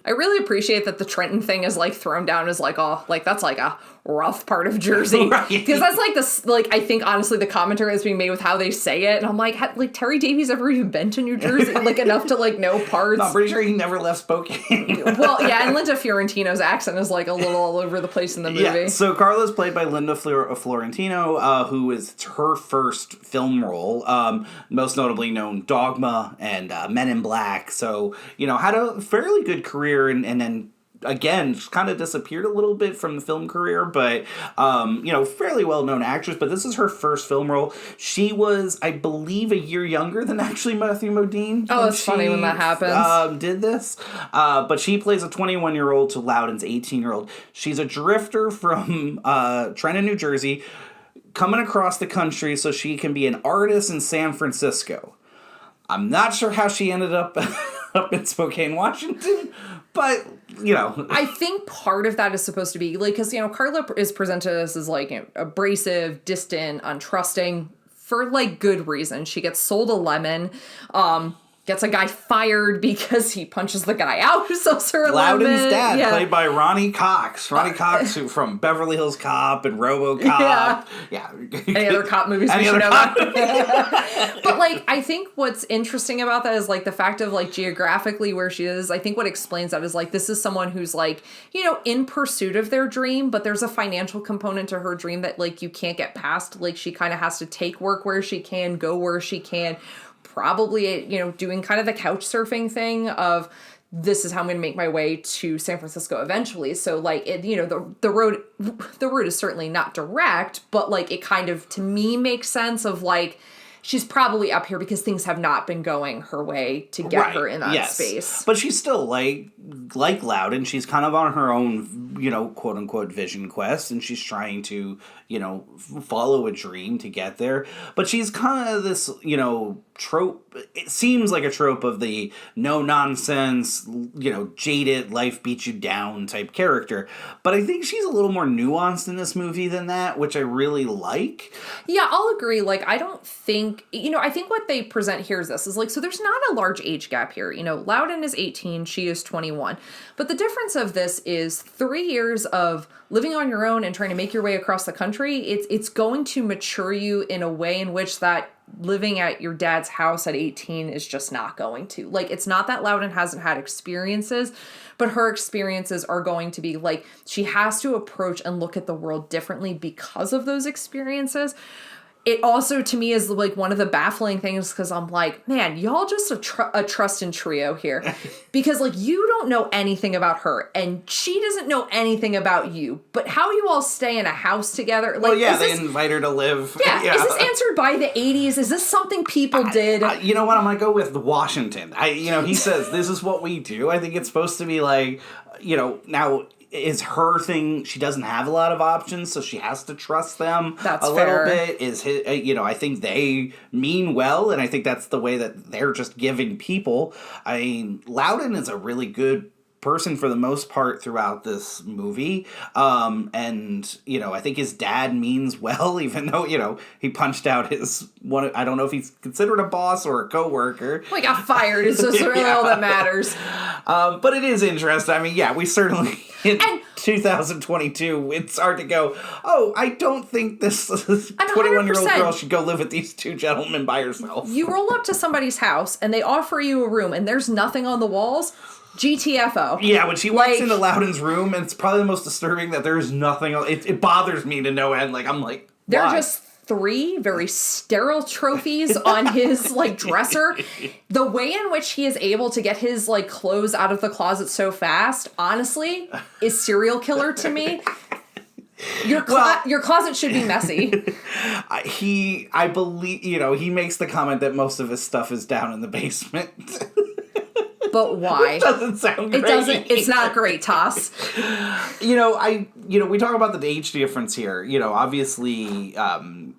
I really appreciate that the Trenton thing is like thrown down as like, oh, like that's like a rough part of Jersey. Right. Because that's like this, like, I think honestly the commentary that's being made with how they say it, and I'm like, like Terry Davies ever even been to New Jersey? Like, enough to like know parts? No, I'm pretty sure he never left Spokane. Well, yeah, and Linda Fiorentino's accent is like a little all over the place in the movie. Yeah, so Carla's played by Linda Fiorentino, who is her first film role, most notably known Dogma and Men in Black. So, you know, had a fairly good career and then again, kind of disappeared a little bit from the film career, but, you know, fairly well-known actress, but this is her first film role. She was, I believe, a year younger than actually Matthew Modine. Oh, it's funny when that happens. Did this. But she plays a 21-year-old to Loudon's 18-year-old. She's a drifter from Trenton, New Jersey, coming across the country so she can be an artist in San Francisco. I'm not sure how she ended up up in Spokane, Washington, but, you know. I think part of that is supposed to be, like, because, you know, Carla is presented as, like, you know, abrasive, distant, untrusting, for, like, good reason. She gets sold a lemon, gets a guy fired because he punches the guy out who sells her a lemon. Loudon's dad, yeah. played by Ronnie Cox. Ronnie Cox, who from Beverly Hills Cop and RoboCop. Yeah. Any other cop movies we should know about? But, like, I think what's interesting about that is, like, the fact of, like, geographically where she is. I think what explains that is, like, this is someone who's, like, you know, in pursuit of their dream, but there's a financial component to her dream that, like, you can't get past. Like, she kind of has to take work where she can, go where she can. Probably, you know, doing kind of the couch surfing thing of this is how I'm going to make my way to San Francisco eventually. So like, the road is certainly not direct, but like it kind of, to me, makes sense of like, she's probably up here because things have not been going her way to get her in that space. But she's still like Louden. She's kind of on her own, quote unquote vision quest, and she's trying to, follow a dream to get there. But she's kind of this, trope. It seems like a trope of the no nonsense, jaded, life beats you down type character. But I think she's a little more nuanced in this movie than that, which I really like. Yeah, I'll agree. Like, I don't think, I think what they present here is this, is like, so there's not a large age gap here. Louden is 18, she is 21. But the difference of this is 3 years of living on your own and trying to make your way across the country. It's going to mature you in a way in which that living at your dad's house at 18 is just not going to. Like, it's not that Louden hasn't had experiences, but her experiences are going to be like, she has to approach and look at the world differently because of those experiences. It also, to me, is like one of the baffling things because I'm like, man, y'all just a trust and trio here. Because like, you don't know anything about her and she doesn't know anything about you. But how you all stay in a house together? Like, they invite her to live. Yeah. Is this answered by the 80s? Is this something people did? You know what? I'm going to go with Washington. He says, this is what we do. I think it's supposed to be like, now... is her thing, she doesn't have a lot of options, so she has to trust them little bit. Is his, I think they mean well, and I think that's the way that they're just giving people. I mean, Louden is a really good person for the most part throughout this movie. And, I think his dad means well, even though, he punched out his one. I don't know if he's considered a boss or a coworker. Well, he got fired. It's just really all that matters. But it is interesting. I mean, we certainly... In 2022, it's hard to go, I don't think this 21-year-old girl should go live with these two gentlemen by herself. You roll up to somebody's house and they offer you a room and there's nothing on the walls. GTFO. Yeah, when she walks into Louden's room, and it's probably the most disturbing that there is nothing. It bothers me to no end. Like, I'm like, they're why? Just 3 very sterile trophies on his dresser. The way in which he is able to get his clothes out of the closet so fast, honestly, is serial killer to me. Your closet should be messy. I believe, he makes the comment that most of his stuff is down in the basement. But why? It doesn't sound great. It doesn't. It's not great, Toss. We talk about the age difference here. Obviously,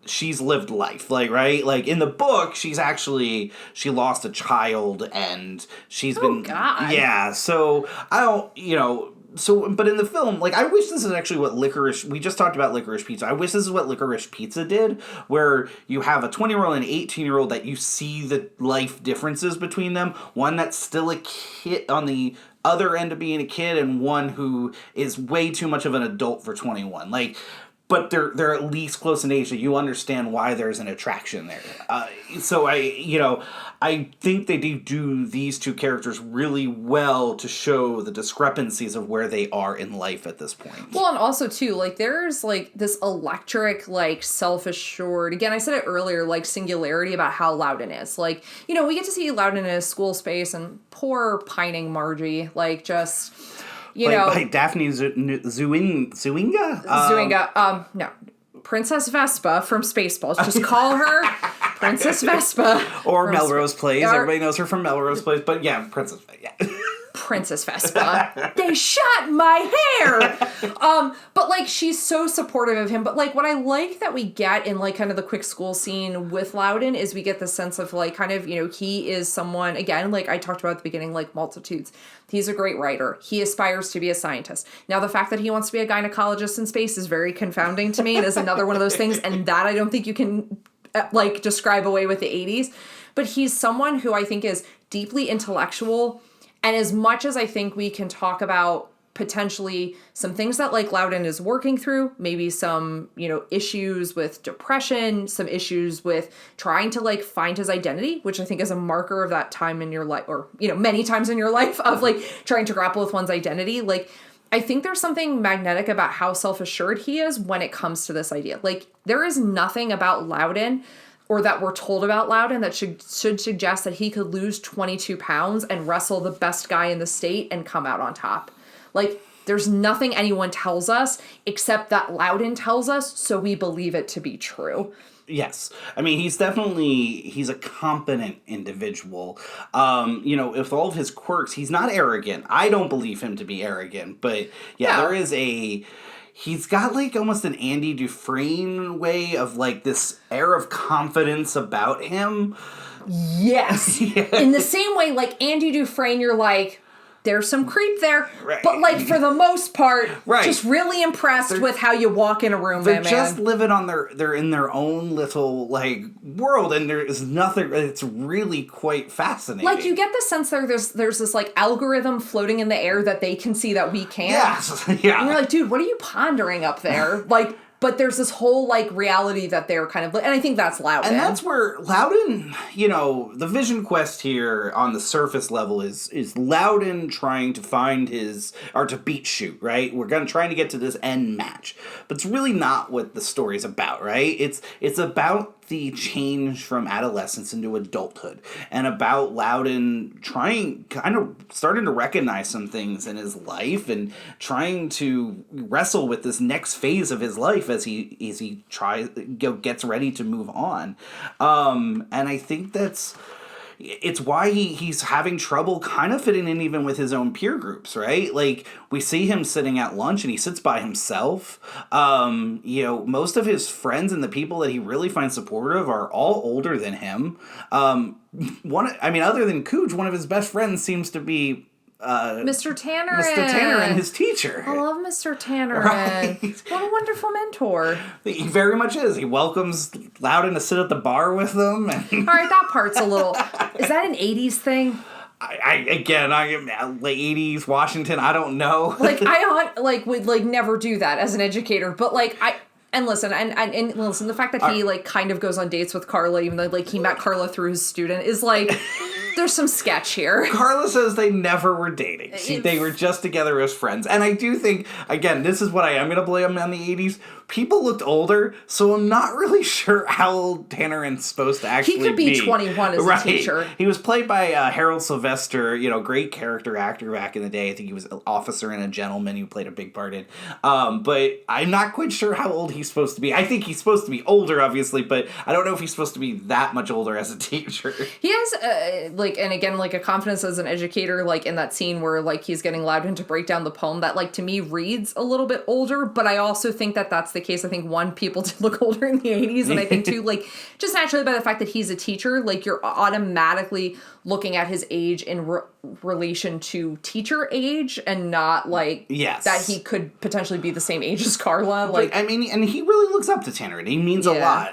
she's lived life, right? Like in the book, she lost a child and she's been. God. Yeah. So I don't. But in the film, I wish this is actually what we just talked about Licorice Pizza. I wish this is what Licorice Pizza did, where you have a 20-year-old and an 18-year-old that you see the life differences between them. One that's still a kid on the other end of being a kid, and one who is way too much of an adult for 21. But they're at least close in age that you understand why there's an attraction there. So I think they do these two characters really well to show the discrepancies of where they are in life at this point. Well, and also too, there's this electric, self-assured, again, I said it earlier, singularity about how Louden is. We get to see Louden in his school space and poor pining Margie, just... by Daphne Zuinga? Zuinga. No. Princess Vespa from Spaceballs. Just call her Princess Vespa. Or Melrose Place. Everybody knows her from Melrose Place. But yeah, Princess Vespa. Yeah. Princess Vespa. They shot my hair. But she's so supportive of him. But what I like that we get in kind of the quick school scene with Louden is we get the sense of he is someone, again, I talked about at the beginning, multitudes. He's a great writer. He aspires to be a scientist. Now, the fact that he wants to be a gynecologist in space is very confounding to me. It is another one of those things. And that I don't think you can describe away with the 80s. But he's someone who I think is deeply intellectual. And as much as I think we can talk about potentially some things that Louden is working through, maybe some, issues with depression, some issues with trying to find his identity, which I think is a marker of that time in your life, or, many times in your life of trying to grapple with one's identity. I think there's something magnetic about how self-assured he is when it comes to this idea. There is nothing about Louden or that we're told about Loudon that should suggest that he could lose 22 pounds and wrestle the best guy in the state and come out on top. Like, there's nothing anyone tells us except that Loudon tells us, so we believe it to be true. Yes. I mean, he's a competent individual. With all of his quirks, he's not arrogant. I don't believe him to be arrogant, but there is he's got like almost an Andy Dufresne way of like this air of confidence about him. Yes. In the same way, like Andy Dufresne, you're like, there's some creep there. Right. But, like, for the most part, right. just really impressed with how you walk in a room, they're man. just living on they're in their own little, like, world, and there is nothing, it's really quite fascinating. Like, you get the sense there's this, like, algorithm floating in the air that they can see that we can't. Yes, yeah. And you're like, dude, what are you pondering up there? Like... But there's this whole, like, reality that they're kind of... And I think that's Loudon. And that's where Loudon, the vision quest here on the surface level is Loudon trying to find or to beat Shute, right? We're trying to get to this end match. But it's really not what the story's about, right? It's about the change from adolescence into adulthood, and about Loudon starting to recognize some things in his life and trying to wrestle with this next phase of his life as he gets ready to move on. And I think it's why he's having trouble kind of fitting in even with his own peer groups, right? Like, we see him sitting at lunch and he sits by himself. Most of his friends and the people that he really finds supportive are all older than him. Other than Cooge, one of his best friends seems to be Mr. Tanner. And his teacher. I love Mr. Tanner. Right. What a wonderful mentor. He very much is. He welcomes Loudon to sit at the bar with them. And all right, that part's a little... Is that an 80s thing? I am late 80s Washington. I don't know. Like, I would never do that as an educator, but listen, the fact that he kind of goes on dates with Carla, even though he met Carla through his student, is there's some sketch here. Carla says they never were dating. They were just together as friends. And I do think, again, this is what I am going to blame on the 80s. People looked older, so I'm not really sure how old Tanneran's supposed to actually be. He could be 21 as a teacher. He was played by Harold Sylvester, great character actor back in the day. I think he was an officer and a gentleman who played a big part in. But I'm not quite sure how old he's supposed to be. I think he's supposed to be older, obviously, but I don't know if he's supposed to be that much older as a teacher. He has, a confidence as an educator, in that scene where, he's getting Loudon to break down the poem that, to me, reads a little bit older, but I also think that that's the case. I think, one, people did look older in the 80s, and I think, two, just naturally by the fact that he's a teacher, you're automatically looking at his age in relation to teacher age, and not, yes, that he could potentially be the same age as Carla. And he really looks up to Tanner, and he means a lot.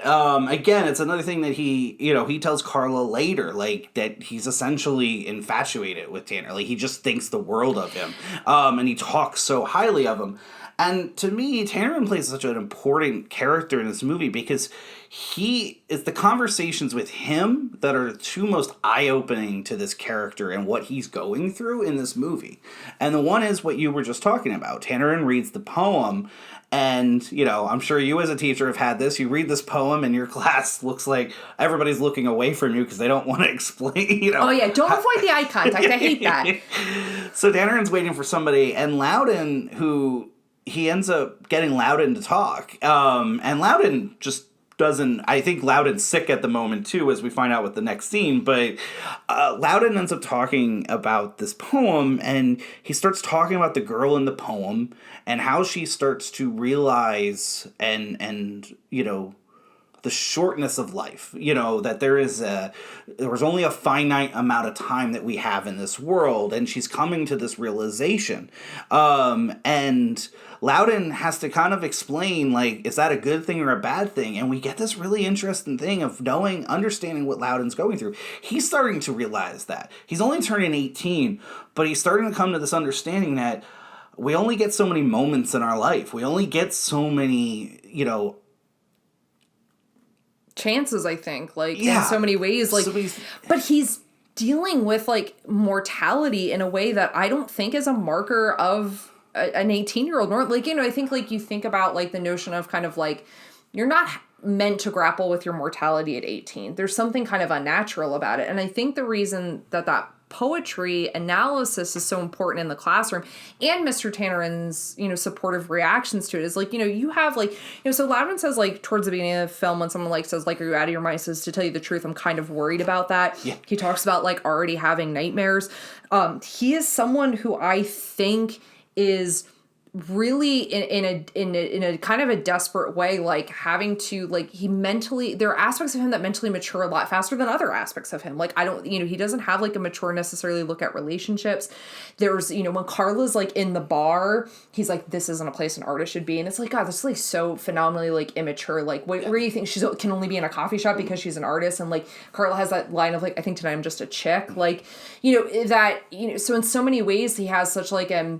Again, it's another thing that he tells Carla later, that he's essentially infatuated with Tanner. He just thinks the world of him, and he talks so highly of him. And to me, Tanneran plays such an important character in this movie because it's the conversations with him that are the two most eye-opening to this character and what he's going through in this movie. And the one is what you were just talking about. Tanneran reads the poem, and, I'm sure you as a teacher have had this. You read this poem and your class looks like everybody's looking away from you because they don't want to explain, Oh, yeah, don't avoid the eye contact. I hate that. So Tanneran's waiting for somebody, and Loudon, he ends up getting Loudon to talk. And Loudon just doesn't... I think Loudon's sick at the moment, too, as we find out with the next scene. But Loudon ends up talking about this poem, and he starts talking about the girl in the poem and how she starts to realize and the shortness of life, that there was only a finite amount of time that we have in this world, and she's coming to this realization. And Loudon has to kind of explain, is that a good thing or a bad thing? And we get this really interesting thing of understanding what Loudon's going through. He's starting to realize that. He's only turning 18, but he's starting to come to this understanding that we only get so many moments in our life. We only get so many, chances, I think, in so many ways. But he's dealing with, mortality in a way that I don't think is a marker of an 18-year-old. Nor, I think, you think about, the notion of kind of, you're not meant to grapple with your mortality at 18. There's something kind of unnatural about it. And I think the reason that poetry analysis is so important in the classroom, and Mr. Tanneran's, supportive reactions to it, is like, you have like, so Loudon says, like, towards the beginning of the film, when someone like says, like, are you out of your mind? Says, to tell you the truth, I'm kind of worried about that. Yeah. He talks about like already having nightmares. He is someone who I think is really in a kind of a desperate way, like having to, like, there are aspects of him that mentally mature a lot faster than other aspects of him. Like, he doesn't have like a mature necessarily look at relationships. There's, when Carla's like in the bar, he's like, this isn't a place an artist should be. And it's like, God, this is like so phenomenally like immature. Like, where do you think she can only be in a coffee shop because she's an artist? And like Carla has that line of like, I think tonight I'm just a chick. Like, so in so many ways he has such like a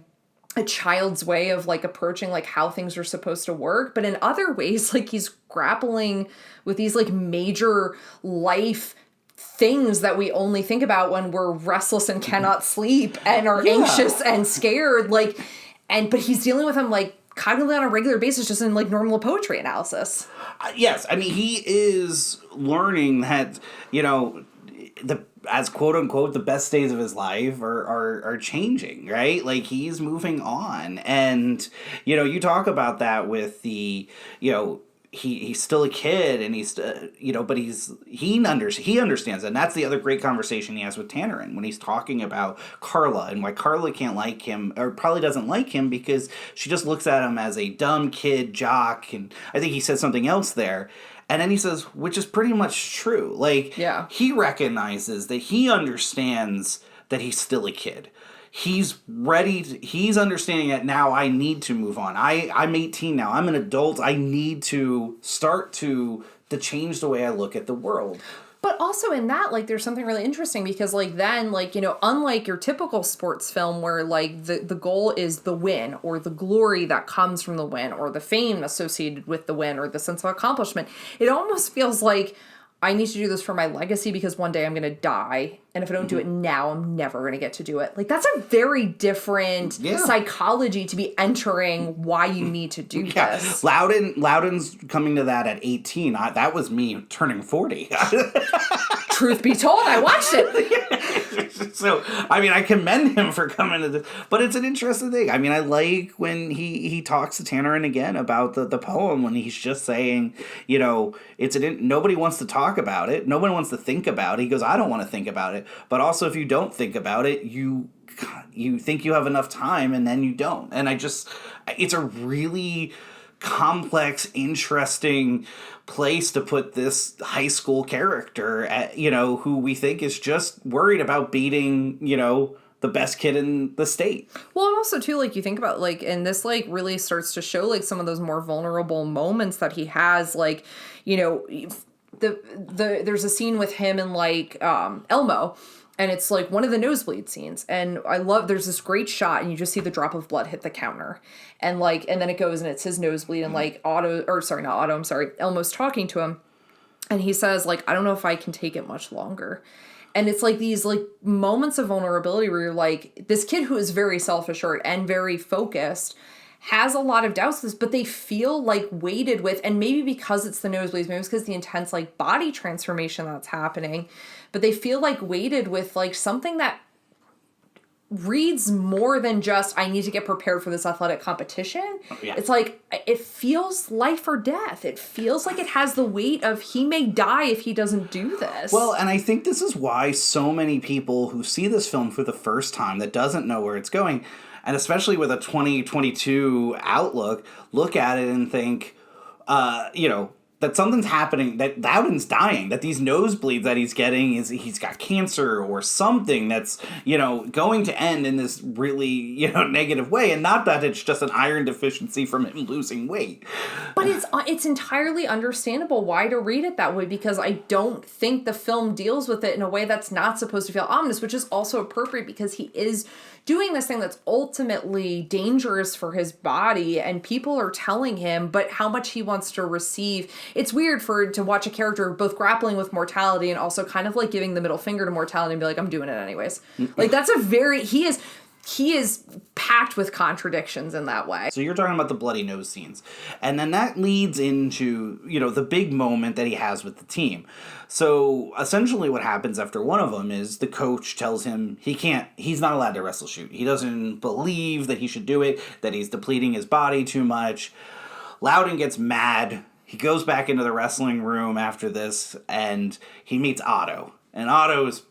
child's way of like approaching like how things are supposed to work, but in other ways, like, he's grappling with these like major life things that we only think about when we're restless and cannot sleep and are anxious and scared, like, but he's dealing with them like cognitively on a regular basis, just in like normal poetry analysis. Yes, I mean, he is learning that, as quote unquote the best days of his life are changing, right? Like, he's moving on. And you talk about that with the he's still a kid, and he's but he understands, and that's the other great conversation he has with Tanneran when he's talking about Carla and why Carla can't like him, or probably doesn't like him, because she just looks at him as a dumb kid jock. And I think he said something else there. And then he says, which is pretty much true. Like, he recognizes that he understands that he's still a kid. He's ready. He's understanding that now I need to move on. I'm 18 now. I'm an adult. I need to start to change the way I look at the world. But also in that, like, there's something really interesting, because, like, then, like, unlike your typical sports film where, like, the goal is the win, or the glory that comes from the win, or the fame associated with the win, or the sense of accomplishment, it almost feels like, I need to do this for my legacy because one day I'm going to die. And if I don't do it now, I'm never going to get to do it. Like, that's a very different psychology to be entering why you need to do this. Loudon's coming to that at 18. That was me turning 40. Truth be told, I watched it. So, I mean, I commend him for coming to this. But it's an interesting thing. I mean, I like when he talks to Tanneran again about the poem, when he's just saying, nobody wants to talk about it. Nobody wants to think about it. He goes, I don't want to think about it. But also, if you don't think about it, you think you have enough time, and then you don't. And it's a really complex, interesting place to put this high school character at, who we think is just worried about beating, the best kid in the state. Well, and also too, like, you think about, like, and this, like, really starts to show, like, some of those more vulnerable moments that he has, like, there's a scene with him and, like, Elmo, and it's like one of the nosebleed scenes, and there's this great shot, and you just see the drop of blood hit the counter, and then it goes and it's his nosebleed, and like Elmo's talking to him, and he says, like, I don't know if I can take it much longer. And it's like these like moments of vulnerability where you're like, this kid who is very self-assured and very focused has a lot of doubts, but they feel like weighted with, and maybe because it's the nosebleeds, maybe it's because the intense like body transformation that's happening, but they feel like weighted with like something that reads more than just, I need to get prepared for this athletic competition. Yeah. It's like, it feels life or death. It feels like it has the weight of, he may die if he doesn't do this. Well, and I think this is why so many people who see this film for the first time that doesn't know where it's going, and especially with a 2022 outlook, look at it and think, that something's happening, that Loudon's dying, that these nosebleeds that he's getting he's got cancer or something that's, going to end in this really, negative way. And not that it's just an iron deficiency from him losing weight. But it's entirely understandable why to read it that way, because I don't think the film deals with it in a way that's not supposed to feel ominous, which is also appropriate because he is doing this thing that's ultimately dangerous for his body, and people are telling him, but how much he wants to receive. It's weird to watch a character both grappling with mortality and also kind of like giving the middle finger to mortality and be like, I'm doing it anyways. Like, that's he is packed with contradictions in that way. So you're talking about the bloody nose scenes. And then that leads into, the big moment that he has with the team. So essentially what happens after one of them is the coach tells him he's not allowed to wrestle Shute. He doesn't believe that he should do it, that he's depleting his body too much. Loudon gets mad. He goes back into the wrestling room after this, and he meets Otto. And Otto's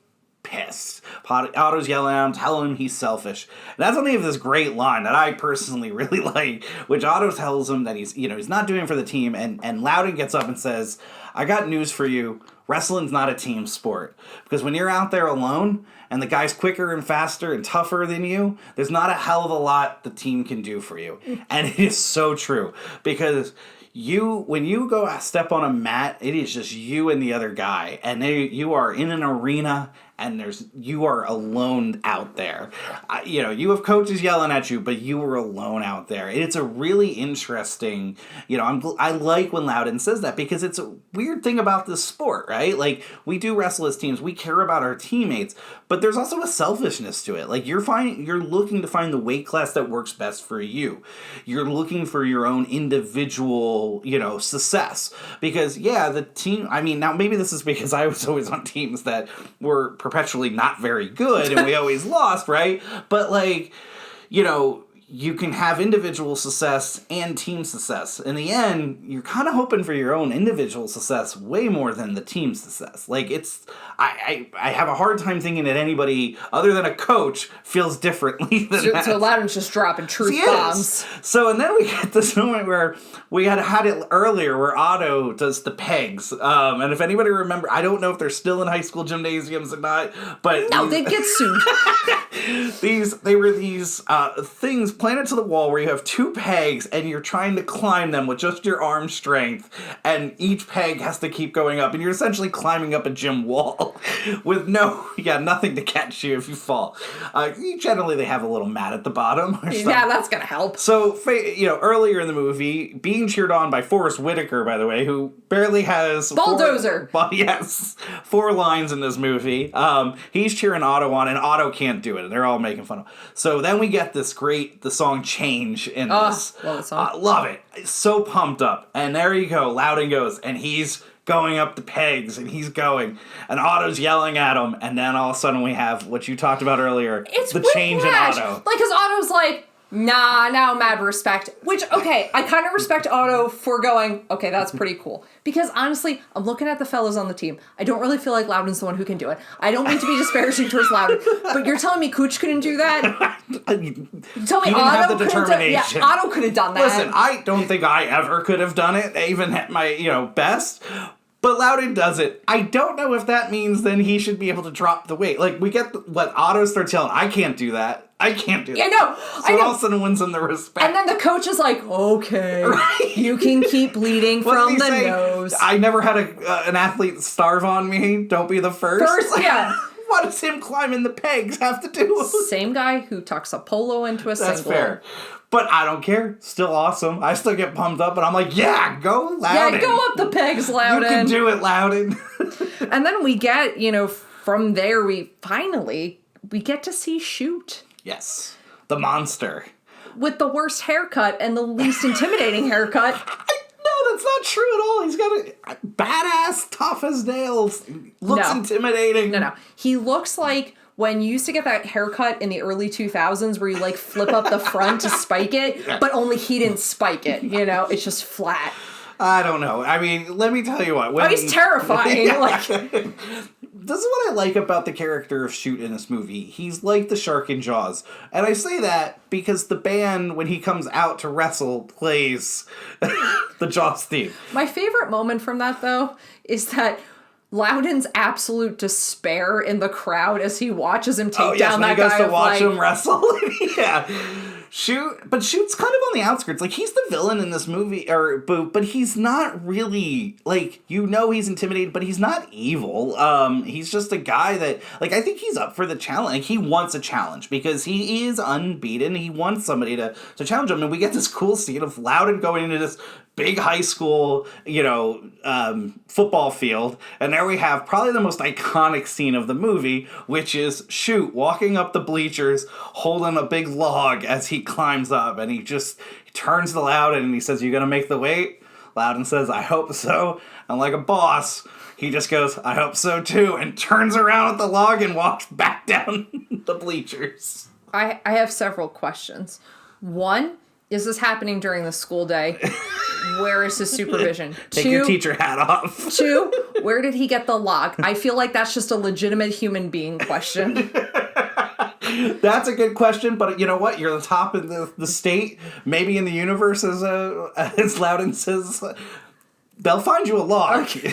pissed. Otto's yelling at him, telling him he's selfish. And that's when they have this great line that I personally really like, which Otto tells him that he's not doing it for the team, and Loudon gets up and says, I got news for you. Wrestling's not a team sport. Because when you're out there alone, and the guy's quicker and faster and tougher than you, there's not a hell of a lot the team can do for you. And it is so true. Because when you go step on a mat, it is just you and the other guy. And you are in an arena, and you are alone out there. You have coaches yelling at you, but you are alone out there. It's a really interesting, I like when Loudon says that, because it's a weird thing about this sport, right? Like, we do wrestle as teams, we care about our teammates, but there's also a selfishness to it. Like, you're looking to find the weight class that works best for you. You're looking for your own individual, success. Because, the team, now maybe this is because I was always on teams that were perpetually not very good and we always lost, right? But you can have individual success and team success. In the end, you're kind of hoping for your own individual success way more than the team success. Like, I have a hard time thinking that anybody other than a coach feels differently than that. So Loudon's just dropping truth bombs. So, and then we get this moment where we had it earlier where Otto does the pegs. And if anybody remember, I don't know if they're still in high school gymnasiums or not, but... No, they get sued. They were these things planted to the wall where you have two pegs and you're trying to climb them with just your arm strength, and each peg has to keep going up, and you're essentially climbing up a gym wall with nothing to catch you if you fall. Generally they have a little mat at the bottom or something. Yeah, that's gonna help. So, earlier in the movie, being cheered on by Forrest Whitaker, by the way, who barely has... Bulldozer! Four lines in this movie. He's cheering Otto on, and Otto can't do it. They're all making fun of him. So then we get the song Change in this. Love the song. Love it. So pumped up. And there you go. Loudon goes. And he's going up the pegs. And he's going. And Otto's yelling at him. And then all of a sudden we have what you talked about earlier. It's the change in Otto. Because Otto's like, nah, now mad respect. Which, okay, I kind of respect Otto for going, okay, that's pretty cool. Because honestly, I'm looking at the fellas on the team. I don't really feel like Loudon's the one who can do it. I don't mean to be disparaging towards Loudon, but you're telling me Cooch couldn't do that? You tell me Otto could have done that? Yeah, Otto could have done that. Listen, I don't think I ever could have done it, even at my, best. But Loudon does it. I don't know if that means then he should be able to drop the weight. Like, we get what Otto starts yelling, I can't do that. I can't do that. I know. So all of a sudden wins him the respect. And then the coach is like, okay, right? You can keep bleeding from the nose. I never had an athlete starve on me. Don't be the first. Yeah. What does him climbing the pegs have to do with it? Same guy who tucks a polo into a singlet. That's fair. But I don't care. Still awesome. I still get pumped up, and I'm like, yeah, go Loudon. Yeah, go up the pegs, Loudon. You can do it, Loudon. And then we get, from there, we get to see Shute. Yes. The monster. With the worst haircut and the least intimidating haircut. No, that's not true at all. He's got a badass, tough as nails. Looks intimidating. No. He looks like when you used to get that haircut in the early 2000s where you flip up the front to spike it, but only he didn't spike it. It's just flat. I don't know. I mean, let me tell you what. He's terrifying. This is what I like about the character of Shute in this movie. He's like the shark in Jaws. And I say that because the band, when he comes out to wrestle, plays the Jaws theme. My favorite moment from that, though, is that Loudon's absolute despair in the crowd as he watches him take down that guy. He goes to watch him wrestle. Yeah. But Shute's kind of on the outskirts. Like, he's the villain in this movie, but he's not really, he's intimidated, but he's not evil. He's just a guy that, I think he's up for the challenge. Like, he wants a challenge because he is unbeaten. He wants somebody to challenge him. And we get this cool scene of Loudon going into this big high school, football field, and there we have probably the most iconic scene of the movie, which is Shute walking up the bleachers, holding a big log as he climbs up, and he turns to Louden and he says, "You gonna make the weight?" Louden says, "I hope so." And like a boss, he just goes, "I hope so too," and turns around at the log and walks back down the bleachers. I have several questions. One, is this happening during the school day? Where is his supervision? Take your teacher hat off. 2, where did he get the log? I feel like that's just a legitimate human being question. That's a good question, but you know what? You're the top in the state, maybe in the universe, as Loudon says. They'll find you a log. Okay.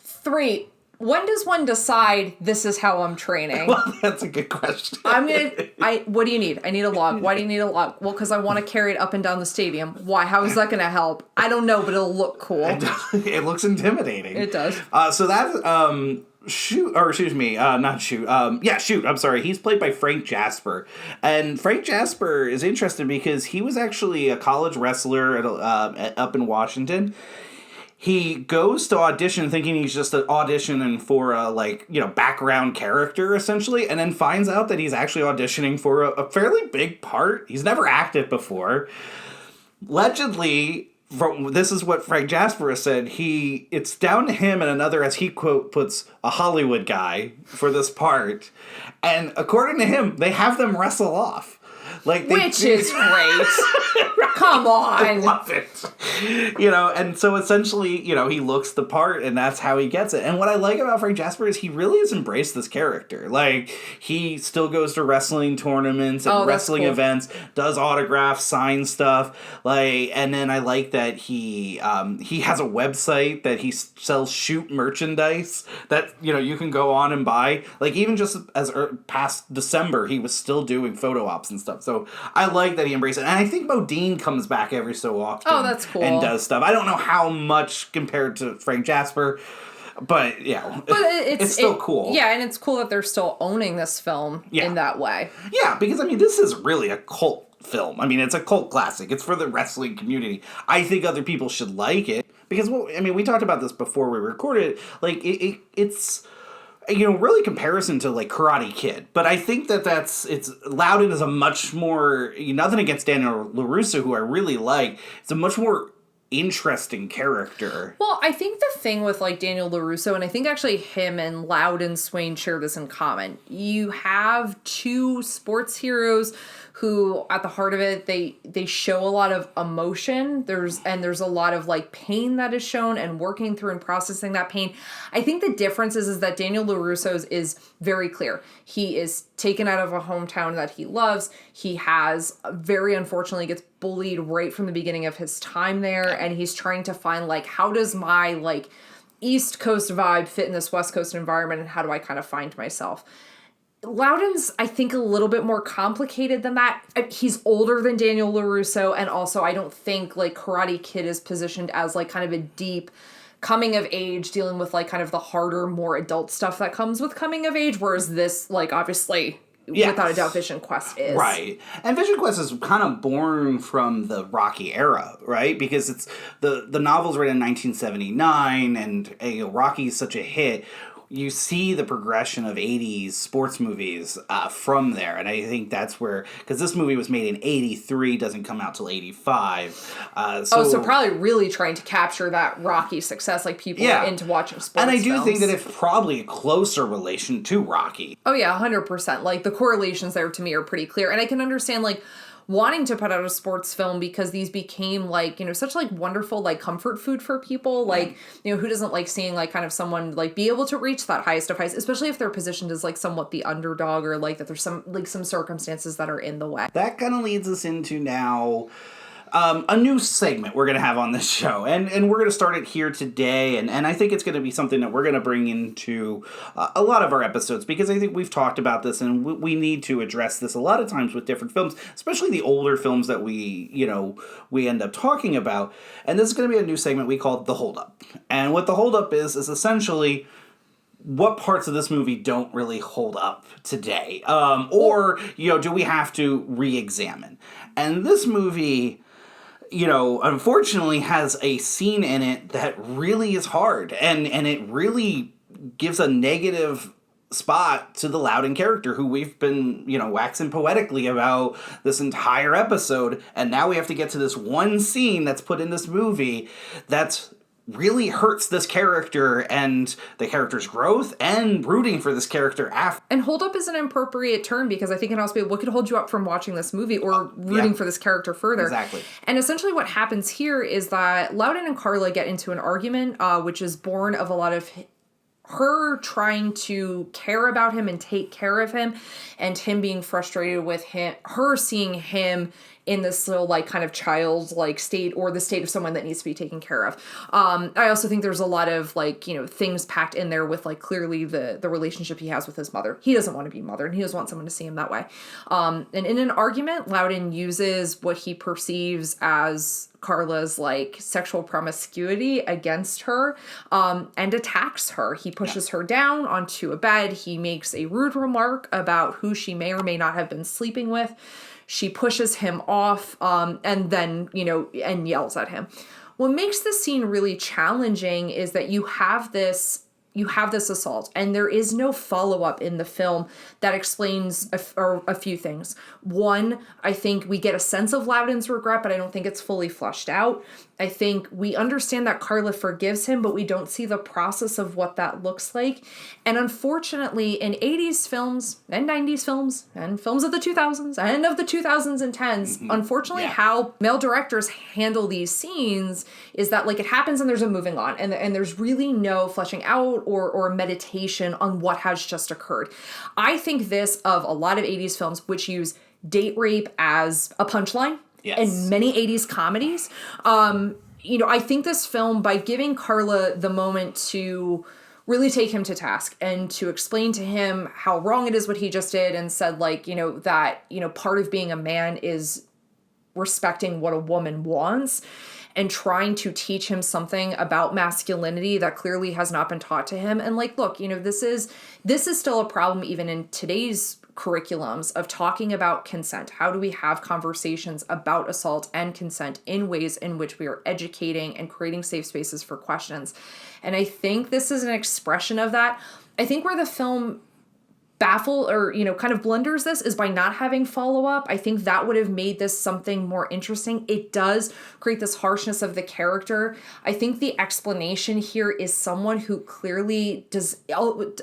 3, when does one decide this is how I'm training? Well, that's a good question. What do you need? I need a log. Why do you need a log? Well, because I want to carry it up and down the stadium. Why? How is that going to help? I don't know, but it'll look cool. It looks intimidating. It does. So that's, Shute. I'm sorry. He's played by Frank Jasper. And Frank Jasper is interesting because he was actually a college wrestler up in Washington. He goes to audition thinking he's just auditioning for a, background character, essentially, and then finds out that he's actually auditioning for a fairly big part. He's never acted before. Allegedly, this is what Frank Jasper has said, it's down to him and another, as he quote puts, a Hollywood guy for this part. And according to him, they have them wrestle off. Which is great. Come on. I love it. And so essentially, he looks the part and that's how he gets it. And what I like about Frank Jasper is he really has embraced this character. He still goes to wrestling tournaments and wrestling events, does autographs, signs stuff. And then I like that he has a website that he sells Shute merchandise that, you can go on and buy. Even just as past December, he was still doing photo ops and stuff. So I like that he embraced it. And I think Modine comes back every so often. Oh, that's cool. And does stuff. I don't know how much compared to Frank Jasper, but yeah. But it's still cool. Yeah, and it's cool that they're still owning this film in that way. Yeah, because, this is really a cult film. It's a cult classic. It's for the wrestling community. I think other people should like it. Because, we talked about this before we recorded it. It's... really comparison to Karate Kid, but I think it's Loudon is a much more, nothing against Daniel LaRusso, who I really like. It's a much more interesting character. Well, I think the thing with Daniel LaRusso, and I think actually him and Louden Swain share this in common. You have 2 sports heroes who, at the heart of it, they show a lot of emotion. There's a lot of pain that is shown and working through and processing that pain. I think the difference is that Daniel LaRusso's is very clear. He is taken out of a hometown that he loves. He very unfortunately gets bullied right from the beginning of his time there, and he's trying to find how does my East Coast vibe fit in this West Coast environment, and how do I kind of find myself? Loudon's, I think, a little bit more complicated than that. He's older than Daniel LaRusso, and also I don't think Karate Kid is positioned as kind of a deep coming of age, dealing with kind of the harder, more adult stuff that comes with coming of age, whereas this obviously without a doubt Vision Quest is. Right. And Vision Quest is kind of born from the Rocky era, right? Because it's the novel's written in 1979 and Rocky is such a hit. You see the progression of 80s sports movies from there. And I think that's where... Because this movie was made in 83, doesn't come out till 85. So probably really trying to capture that Rocky success. People are into watching sports And I do films. think that it's probably a closer relation to Rocky. Oh, yeah, 100%. The correlations there to me are pretty clear. And I can understand, wanting to put out a sports film because these became such wonderful comfort food for people. Who doesn't seeing kind of someone be able to reach that highest of highs, especially if they're positioned as somewhat the underdog, or that there's some circumstances that are in the way. That kind of leads us into now a new segment we're going to have on this show. And we're going to start it here today. And I think it's going to be something that we're going to bring into a lot of our episodes, because I think we've talked about this and we need to address this a lot of times with different films, especially the older films that we end up talking about. And this is going to be a new segment we call The Hold Up. And what The Hold Up is essentially what parts of this movie don't really hold up today? Do we have to re-examine? And this movie... unfortunately has a scene in it that really is hard, and it really gives a negative spot to the Louden character, who we've been, waxing poetically about this entire episode, and now we have to get to this one scene that's put in this movie that's really hurts this character and the character's growth, and rooting for this character after. And hold up is an appropriate term, because I think it can also be what could hold you up from watching this movie or rooting for this character further. Exactly. And essentially what happens here is that Louden and Carla get into an argument, which is born of a lot of her trying to care about him and take care of him, and him being frustrated with her seeing him in this little kind of childlike state, or the state of someone that needs to be taken care of. I also think there's a lot of things packed in there with clearly the relationship he has with his mother. He doesn't want to be mothered, and he doesn't want someone to see him that way. And in an argument, Louden uses what he perceives as Carla's sexual promiscuity against her, and attacks her. He pushes her down onto a bed. He makes a rude remark about who she may or may not have been sleeping with. She pushes him off, and then, and yells at him. What makes this scene really challenging is that you have this assault, and there is no follow-up in the film that explains a few things. One, I think we get a sense of Loudon's regret, but I don't think it's fully fleshed out. I think we understand that Carla forgives him, but we don't see the process of what that looks like. And unfortunately, in 80s films and 90s films and films of the 2000s and of the 2010s, unfortunately, how male directors handle these scenes is that it happens and there's a moving on, and there's really no fleshing out or meditation on what has just occurred. I think this of a lot of 80s films which use date rape as a punchline. Yes. In many 80s comedies. I think this film, by giving Carla the moment to really take him to task and to explain to him how wrong it is what he just did, and said that, part of being a man is respecting what a woman wants, and trying to teach him something about masculinity that clearly has not been taught to him. And look, this is still a problem even in today's curriculums of talking about consent. How do we have conversations about assault and consent in ways in which we are educating and creating safe spaces for questions? And I think this is an expression of that. I think where the film kind of blunders this is by not having follow-up. I think that would have made this something more interesting. It does create this harshness of the character. I think the explanation here is someone who clearly does,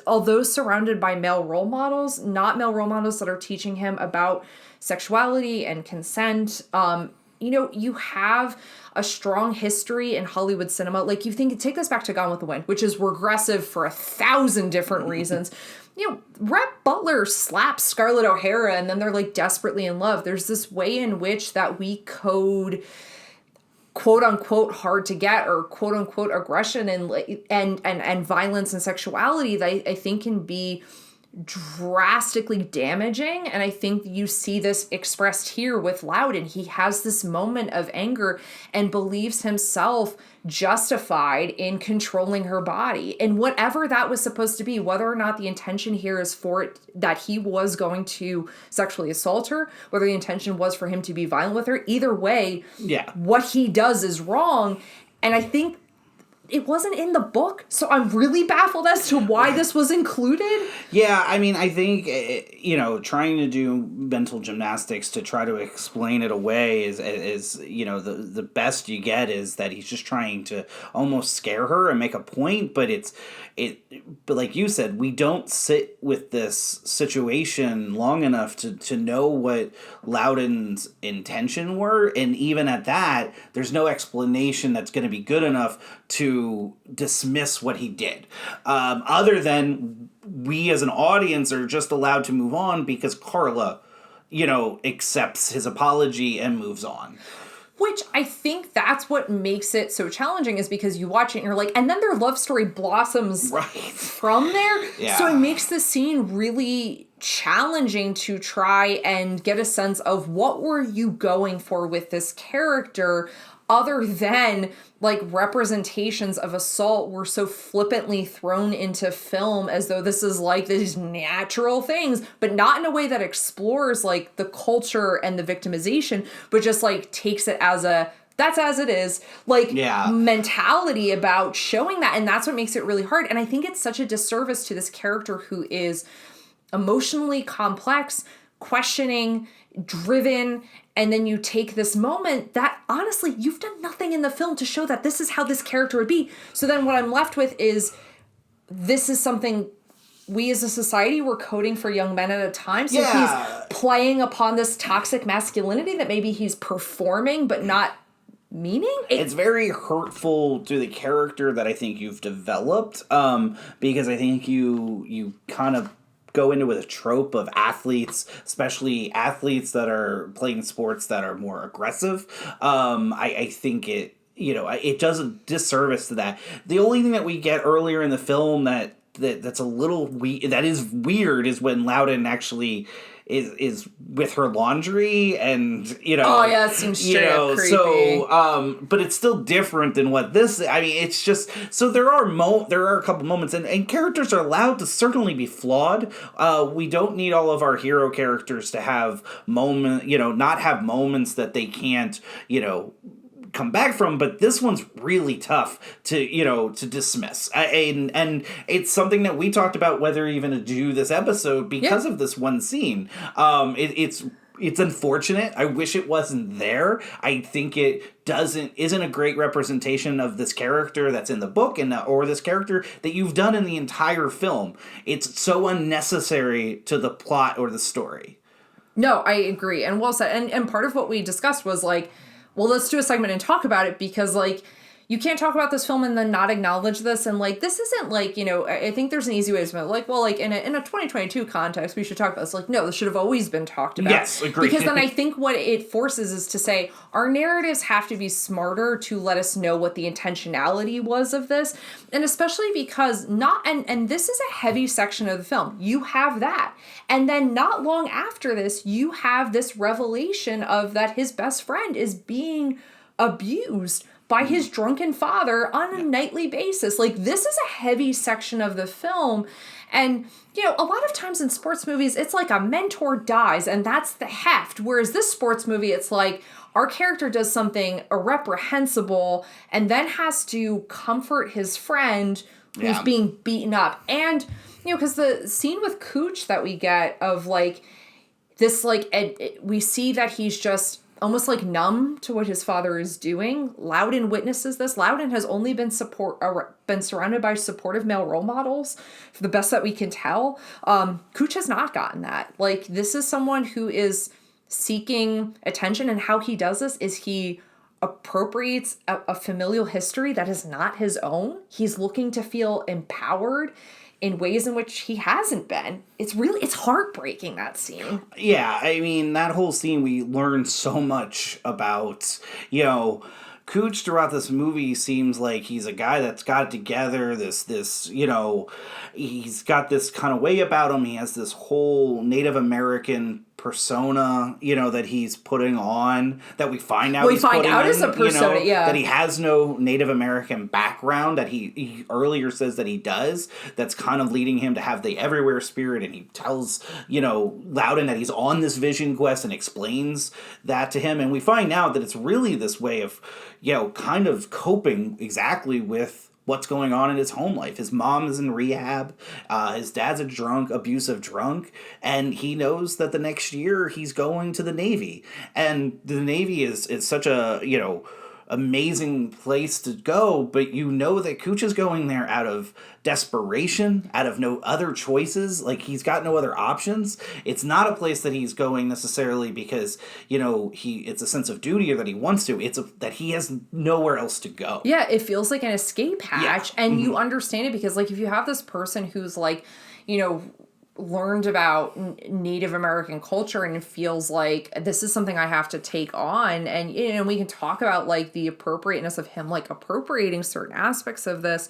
although surrounded by male role models, not male role models that are teaching him about sexuality and consent. You have a strong history in Hollywood cinema. You take this back to Gone with the Wind, which is regressive for 1,000 different reasons. Rhett Butler slaps Scarlett O'Hara, and then they're desperately in love. There's this way in which that we code quote unquote hard to get, or quote unquote aggression and violence and sexuality that I think can be drastically damaging. And I think you see this expressed here with Loudon. He has this moment of anger and believes himself justified in controlling her body, and whatever that was supposed to be, whether or not the intention here is for it that he was going to sexually assault her, whether the intention was for him to be violent with her, either way, what he does is wrong. And I think it wasn't in the book, so I'm really baffled as to why this was included. Yeah, I mean, I think, trying to do mental gymnastics to try to explain it away is the best you get is that he's just trying to almost scare her and make a point, but but like you said, we don't sit with this situation long enough to know what Loudon's intention were, and even at that, there's no explanation that's going to be good enough to dismiss what he did. Other than we as an audience are just allowed to move on because Carla, accepts his apology and moves on. Which I think that's what makes it so challenging, is because you watch it and you're like, and then their love story blossoms from there. Yeah. So it makes the scene really challenging to try and get a sense of what were you going for with this character, other than representations of assault were so flippantly thrown into film as though this is these natural things, but not in a way that explores the culture and the victimization, but just takes it as that's as it is, like, Yeah. mentality about showing that. And that's what makes it really hard. And I think it's such a disservice to this character who is emotionally complex, questioning, driven, and then you take this moment that, honestly, you've done nothing in the film to show that this is how this character would be. So then what I'm left with is, this is something we as a society were coding for young men at a time. So Yeah. he's playing upon this toxic masculinity that maybe he's performing but not meaning. It's very hurtful to the character that I think you've developed, because I think you kind of go into with a trope of athletes, especially athletes that are playing sports that are more aggressive. I think it does a disservice to that. The only thing that we get earlier in the film that's a little that is weird is when Loudon actually is with her laundry, and Oh yeah, it seems straight up creepy. So but it's still different than what this, I mean, it's just, so there are a couple moments, and characters are allowed to certainly be flawed. We don't need all of our hero characters to have not have moments that they can't come back from, but this one's really tough to dismiss, and it's something that we talked about whether even to do this episode because of this one scene. It's unfortunate. I wish it wasn't there. I think it isn't a great representation of this character that's in the book or this character that you've done in the entire film. It's so unnecessary to the plot or the story. No, I agree, and well said. And part of what we discussed was like, well, let's do a segment and talk about it, because like, you can't talk about this film and then not acknowledge this. And like, this isn't like, I think there's an easy way to say, like, well, like in a 2022 context, we should talk about this. Like, no, this should have always been talked about. Yes, agree. Because then I think what it forces is to say, our narratives have to be smarter to let us know what the intentionality was of this. And especially because and this is a heavy section of the film. You have that. And then not long after this, you have this revelation of that his best friend is being abused by his drunken father on a nightly basis. Like, this is a heavy section of the film. And, a lot of times in sports movies, it's like a mentor dies and that's the heft. Whereas this sports movie, it's like our character does something irreprehensible and then has to comfort his friend who's being beaten up. And, because the scene with Cooch that we get of like this, like, we see that he's just almost like numb to what his father is doing. Loudon witnesses this. Loudon has only been surrounded by supportive male role models for the best that we can tell. Cooch has not gotten that. Like, this is someone who is seeking attention, and how he does this is he appropriates a familial history that is not his own. He's looking to feel empowered in ways in which he hasn't been. It's heartbreaking, that scene. Yeah, I mean, that whole scene, we learn so much about, Cooch throughout this movie seems like he's a guy that's got it together, he's got this kind of way about him. He has this whole Native American persona, that he's putting on, that we find out is a persona, that he has no Native American background, that he earlier says that he does, that's kind of leading him to have the everywhere spirit, and he tells, Loudon that he's on this vision quest and explains that to him, and we find out that it's really this way of, kind of coping exactly with what's going on in his home life. His mom is in rehab. His dad's abusive drunk. And he knows that the next year he's going to the Navy. And the Navy is such a, amazing place to go, but that Cooch is going there out of desperation, out of no other choices. Like, he's got no other options. It's not a place that he's going necessarily because, it's a sense of duty or that he wants to. It's that he has nowhere else to go. Yeah, it feels like an escape hatch. Yeah. And you understand it because, like, if you have this person who's like, learned about Native American culture and feels like this is something I have to take on, and we can talk about like the appropriateness of him like appropriating certain aspects of this,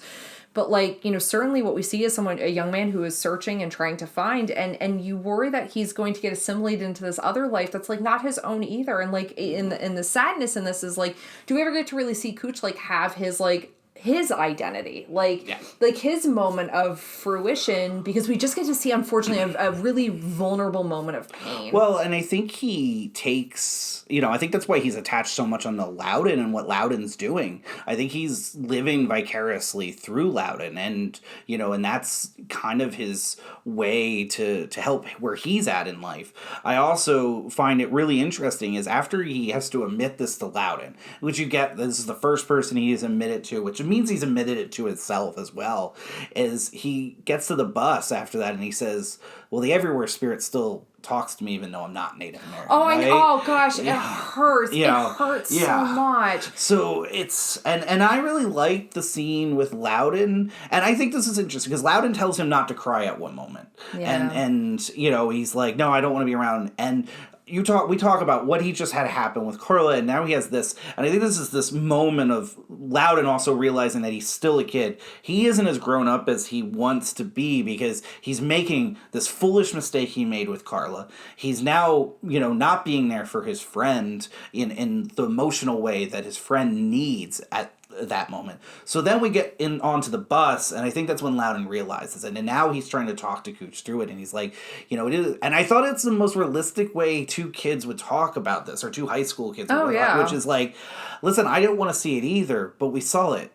but like certainly what we see is a young man who is searching and trying to find, and you worry that he's going to get assimilated into this other life that's like not his own either. And like in the sadness in this is like, do we ever get to really see Cooch like have his like his identity, like his moment of fruition, because we just get to see, unfortunately, a really vulnerable moment of pain. Well, and I think he takes, I think that's why he's attached so much on the Loudon and what Loudon's doing. I think he's living vicariously through Loudon, and and that's kind of his way to help where he's at in life. I also find it really interesting is after he has to admit this to Loudon, which you get, this is the first person he has admitted to, which means he's admitted it to himself as well, is he gets to the bus after that and he says, well, the everywhere spirit still talks to me even though I'm not Native American. Oh, right? Oh gosh, it hurts. It hurts so much. So it's, and I really like the scene with Loudon, and I think this is interesting because Loudon tells him not to cry at one moment. Yeah. And he's like, no, I don't want to be around. And we talk about what he just had happen with Carla, and now he has this, and I think this is this moment of Loudon also realizing that he's still a kid. He isn't as grown up as he wants to be because he's making this foolish mistake he made with Carla. He's now, not being there for his friend in the emotional way that his friend needs at that moment. So then we get onto the bus, and I think that's when Loudon realizes it, and now he's trying to talk to Cooch through it, and he's like, it is, and I thought it's the most realistic way two kids would talk about this, or two high school kids would talk, which is like, listen, I didn't want to see it either, but we saw it,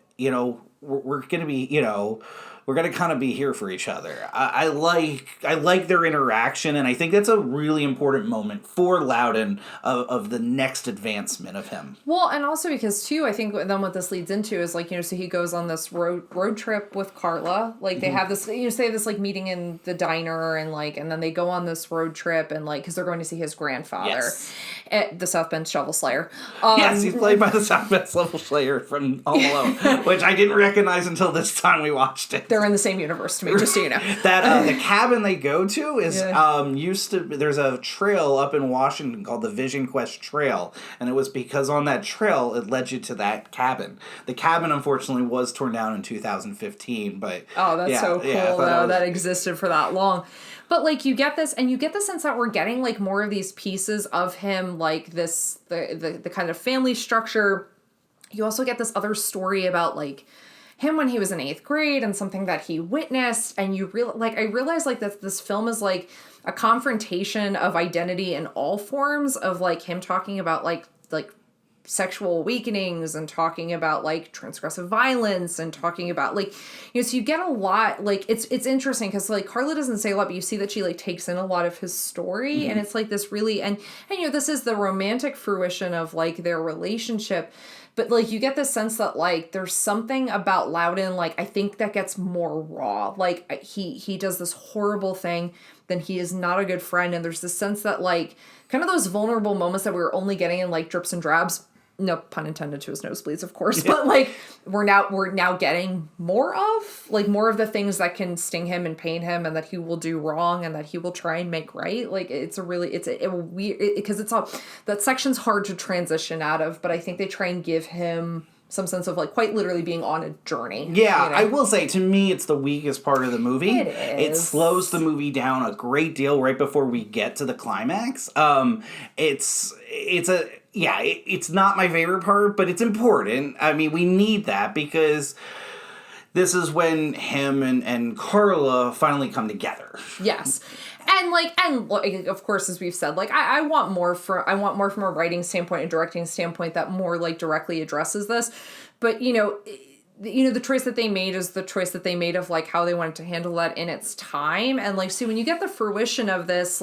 we're gonna be, we're gonna kind of be here for each other. I like their interaction, and I think that's a really important moment for Loudon of the next advancement of him. Well, and also because too, I think then what this leads into is like, so he goes on this road trip with Carla. Like they have this, they have this like meeting in the diner, and then they go on this road trip, and because they're going to see his grandfather, at the South Bend Shovel Slayer. Yes, he's played by the South Bend Shovel Slayer from Home Alone, which I didn't recognize until this time we watched it. They're in the same universe to me, just so you know. That the cabin they go to is used to. There's a trail up in Washington called the Vision Quest Trail, and it was because on that trail it led you to that cabin. The cabin, unfortunately, was torn down in 2015, but that's so cool though that existed for that long. But you get this, and you get the sense that we're getting more of these pieces of him, this the kind of family structure. You also get this other story about him when he was in 8th grade and something that he witnessed, and I realized that this film is a confrontation of identity in all forms of him talking about like sexual awakenings and talking about transgressive violence and talking about so you get a lot it's interesting because Carla doesn't say a lot, but you see that she takes in a lot of his story, and it's this really and this is the romantic fruition of their relationship. But, you get the sense that, there's something about Loudon, I think that gets more raw. He does this horrible thing, then he is not a good friend, and there's this sense that, kind of those vulnerable moments that we were only getting in, drips and drabs, no pun intended to his nosebleeds, of course, but, we're now getting more of the things that can sting him and pain him, and that he will do wrong, and that he will try and make right. It's a weird, because it's all, that section's hard to transition out of, but I think they try and give him some sense of quite literally being on a journey. Yeah, I will say, to me, it's the weakest part of the movie. It is. It slows the movie down a great deal right before we get to the climax. It's not my favorite part, but it's important. I mean, we need that because this is when him and Carla finally come together. Yes. And of course, as we've said, I want more from a writing standpoint and directing standpoint that more directly addresses this. But the choice that they made is the choice that they made of how they wanted to handle that in its time. And so when you get the fruition of this,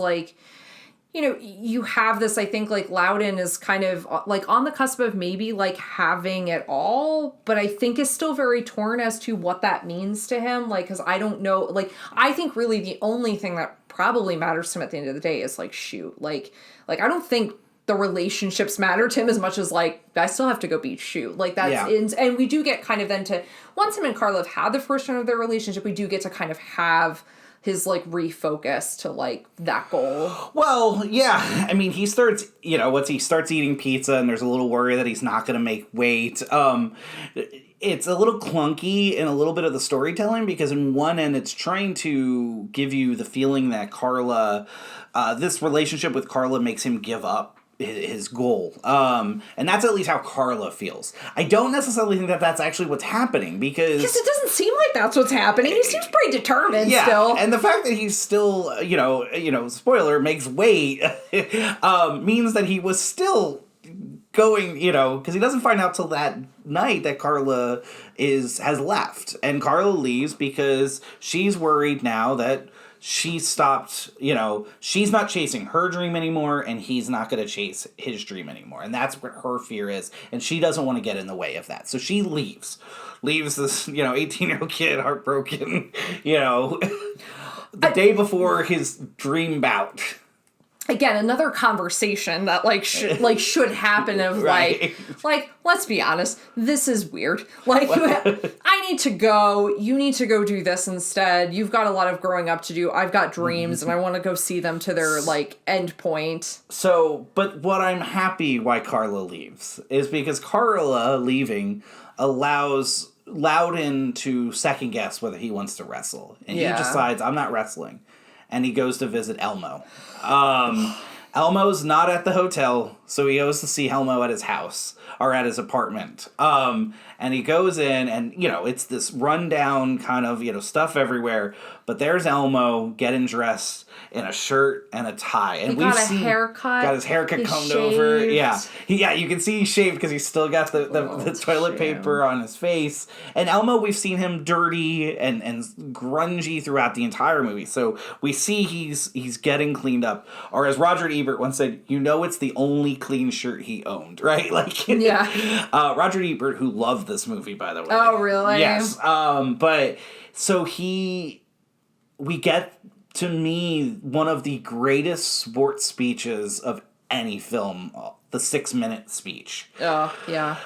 you have this, I think, Loudon is kind of, on the cusp of maybe, having it all, but I think is still very torn as to what that means to him, because I don't know, I think really the only thing that probably matters to him at the end of the day is, Shute. I don't think the relationships matter to him as much as, I still have to go beat Shute. And we do get kind of then to, once him and Carla have had the fruition of their relationship, we do get to kind of have his refocus to that goal. Well, yeah. I mean, he starts, he starts eating pizza, and there's a little worry that he's not going to make weight. It's a little clunky in a little bit of the storytelling, because in one end it's trying to give you the feeling that Carla, this relationship with Carla makes him give up his goal. And that's at least how Carla feels. I don't necessarily think that that's actually what's happening because it doesn't seem like that's what's happening. He seems pretty determined still. And the fact that he's still, spoiler, makes weight means that he was still going, because he doesn't find out till that night that Carla has left. And Carla leaves because she's worried now that she stopped, she's not chasing her dream anymore, and he's not going to chase his dream anymore. And that's what her fear is, and she doesn't want to get in the way of that. So she leaves this, 18-year-old kid heartbroken, the day before his dream bout. Again, another conversation that should happen of right. like let's be honest, this is weird. I need to go, you need to go do this instead. You've got a lot of growing up to do. I've got dreams and I want to go see them to their end point. So, but what I'm happy why Carla leaves is because Carla leaving allows Louden to second guess whether he wants to wrestle. And he decides, I'm not wrestling. And he goes to visit Elmo. Elmo's not at the hotel, so he goes to see Elmo at his house, or at his apartment. And he goes in, and, it's this rundown kind of, stuff everywhere. But there's Elmo getting dressed in a shirt and a tie. And he got a haircut. Got his haircut He's combed shaved. over. Yeah. You can see he's shaved because he's still got the toilet paper on his face. And Elmo, we've seen him dirty and grungy throughout the entire movie. So we see he's getting cleaned up. Or as Roger Ebert once said, it's the only clean shirt he owned, right? Roger Ebert, who loved this movie, by the way. Oh, really? Yes. But so we get, to me, one of the greatest sports speeches of any film, the 6-minute speech. Oh, yeah.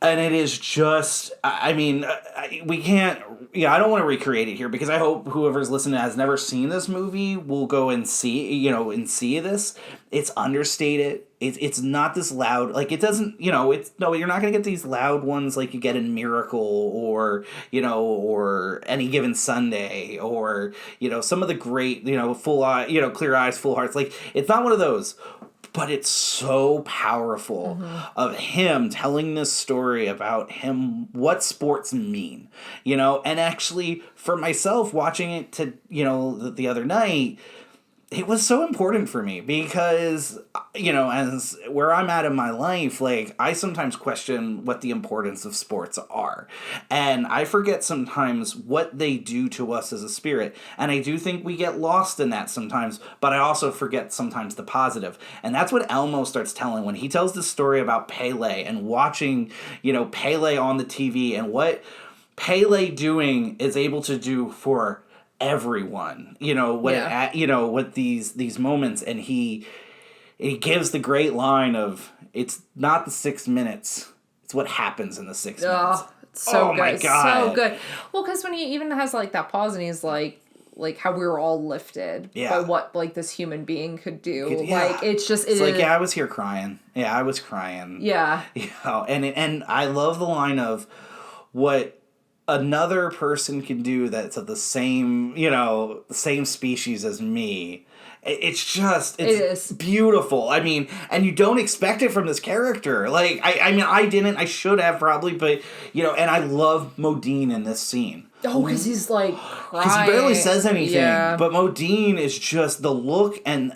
And it is just, we can't, I don't want to recreate it here because I hope whoever's listening has never seen this movie will go and see, see this. It's understated. It's not this loud, it doesn't, you're not going to get these loud ones like you get in Miracle or Any Given Sunday or, some of the great, full eye, Clear Eyes, Full Hearts. It's not one of those. But it's so powerful of him telling this story about what sports mean, and actually for myself watching it the other night, it was so important for me because, as where I'm at in my life, I sometimes question what the importance of sports are. And I forget sometimes what they do to us as a spirit. And I do think we get lost in that sometimes, but I also forget sometimes the positive. And that's what Elmo starts telling when he tells this story about Pele and watching, Pele on the TV and what Pele doing is able to do for everyone, with these moments, and he gives the great line of, it's not the 6 minutes, it's what happens in the 6 minutes. It's so good. My God. So good. Well, because when he even has that pause and he's like how we were all lifted by what this human being could do. It's I was here crying. Yeah, I was crying. Yeah. And I love the line of what another person can do that's of the same, the same species as me. It's beautiful. And you don't expect it from this character. I didn't. I should have probably, but, and I love Modine in this scene. Oh, because he's crying. Because he barely says anything. Yeah. But Modine is just the look and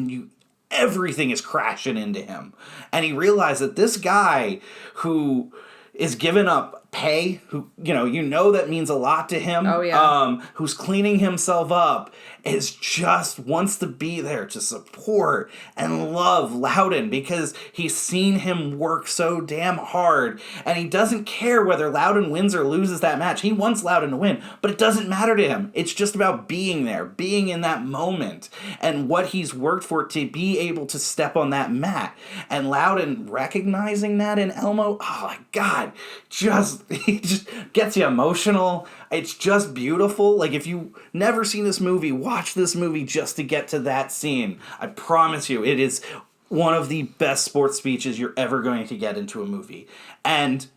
you, everything is crashing into him. And he realized that this guy who is giving up pay, who that means a lot to him. Oh yeah. Who's cleaning himself up, is just wants to be there to support and love Louden because he's seen him work so damn hard, and he doesn't care whether Louden wins or loses that match. He wants Louden to win, but it doesn't matter to him. It's just about being there, being in that moment, and what he's worked for to be able to step on that mat. And Louden recognizing that in Elmo, oh my God, he just gets you emotional. It's just beautiful. If you've never seen this movie, watch this movie just to get to that scene. I promise you, it is one of the best sports speeches you're ever going to get into a movie. And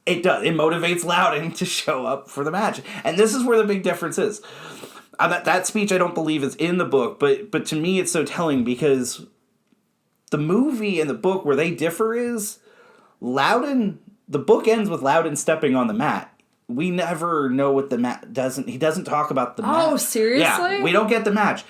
it motivates Louden to show up for the match. And this is where the big difference is. That speech I don't believe is in the book, but to me it's so telling because the movie and the book where they differ is Loudon. The book ends with Loudon stepping on the mat. We never know what the mat doesn't. He doesn't talk about the match. Oh, seriously? Yeah, we don't get the match.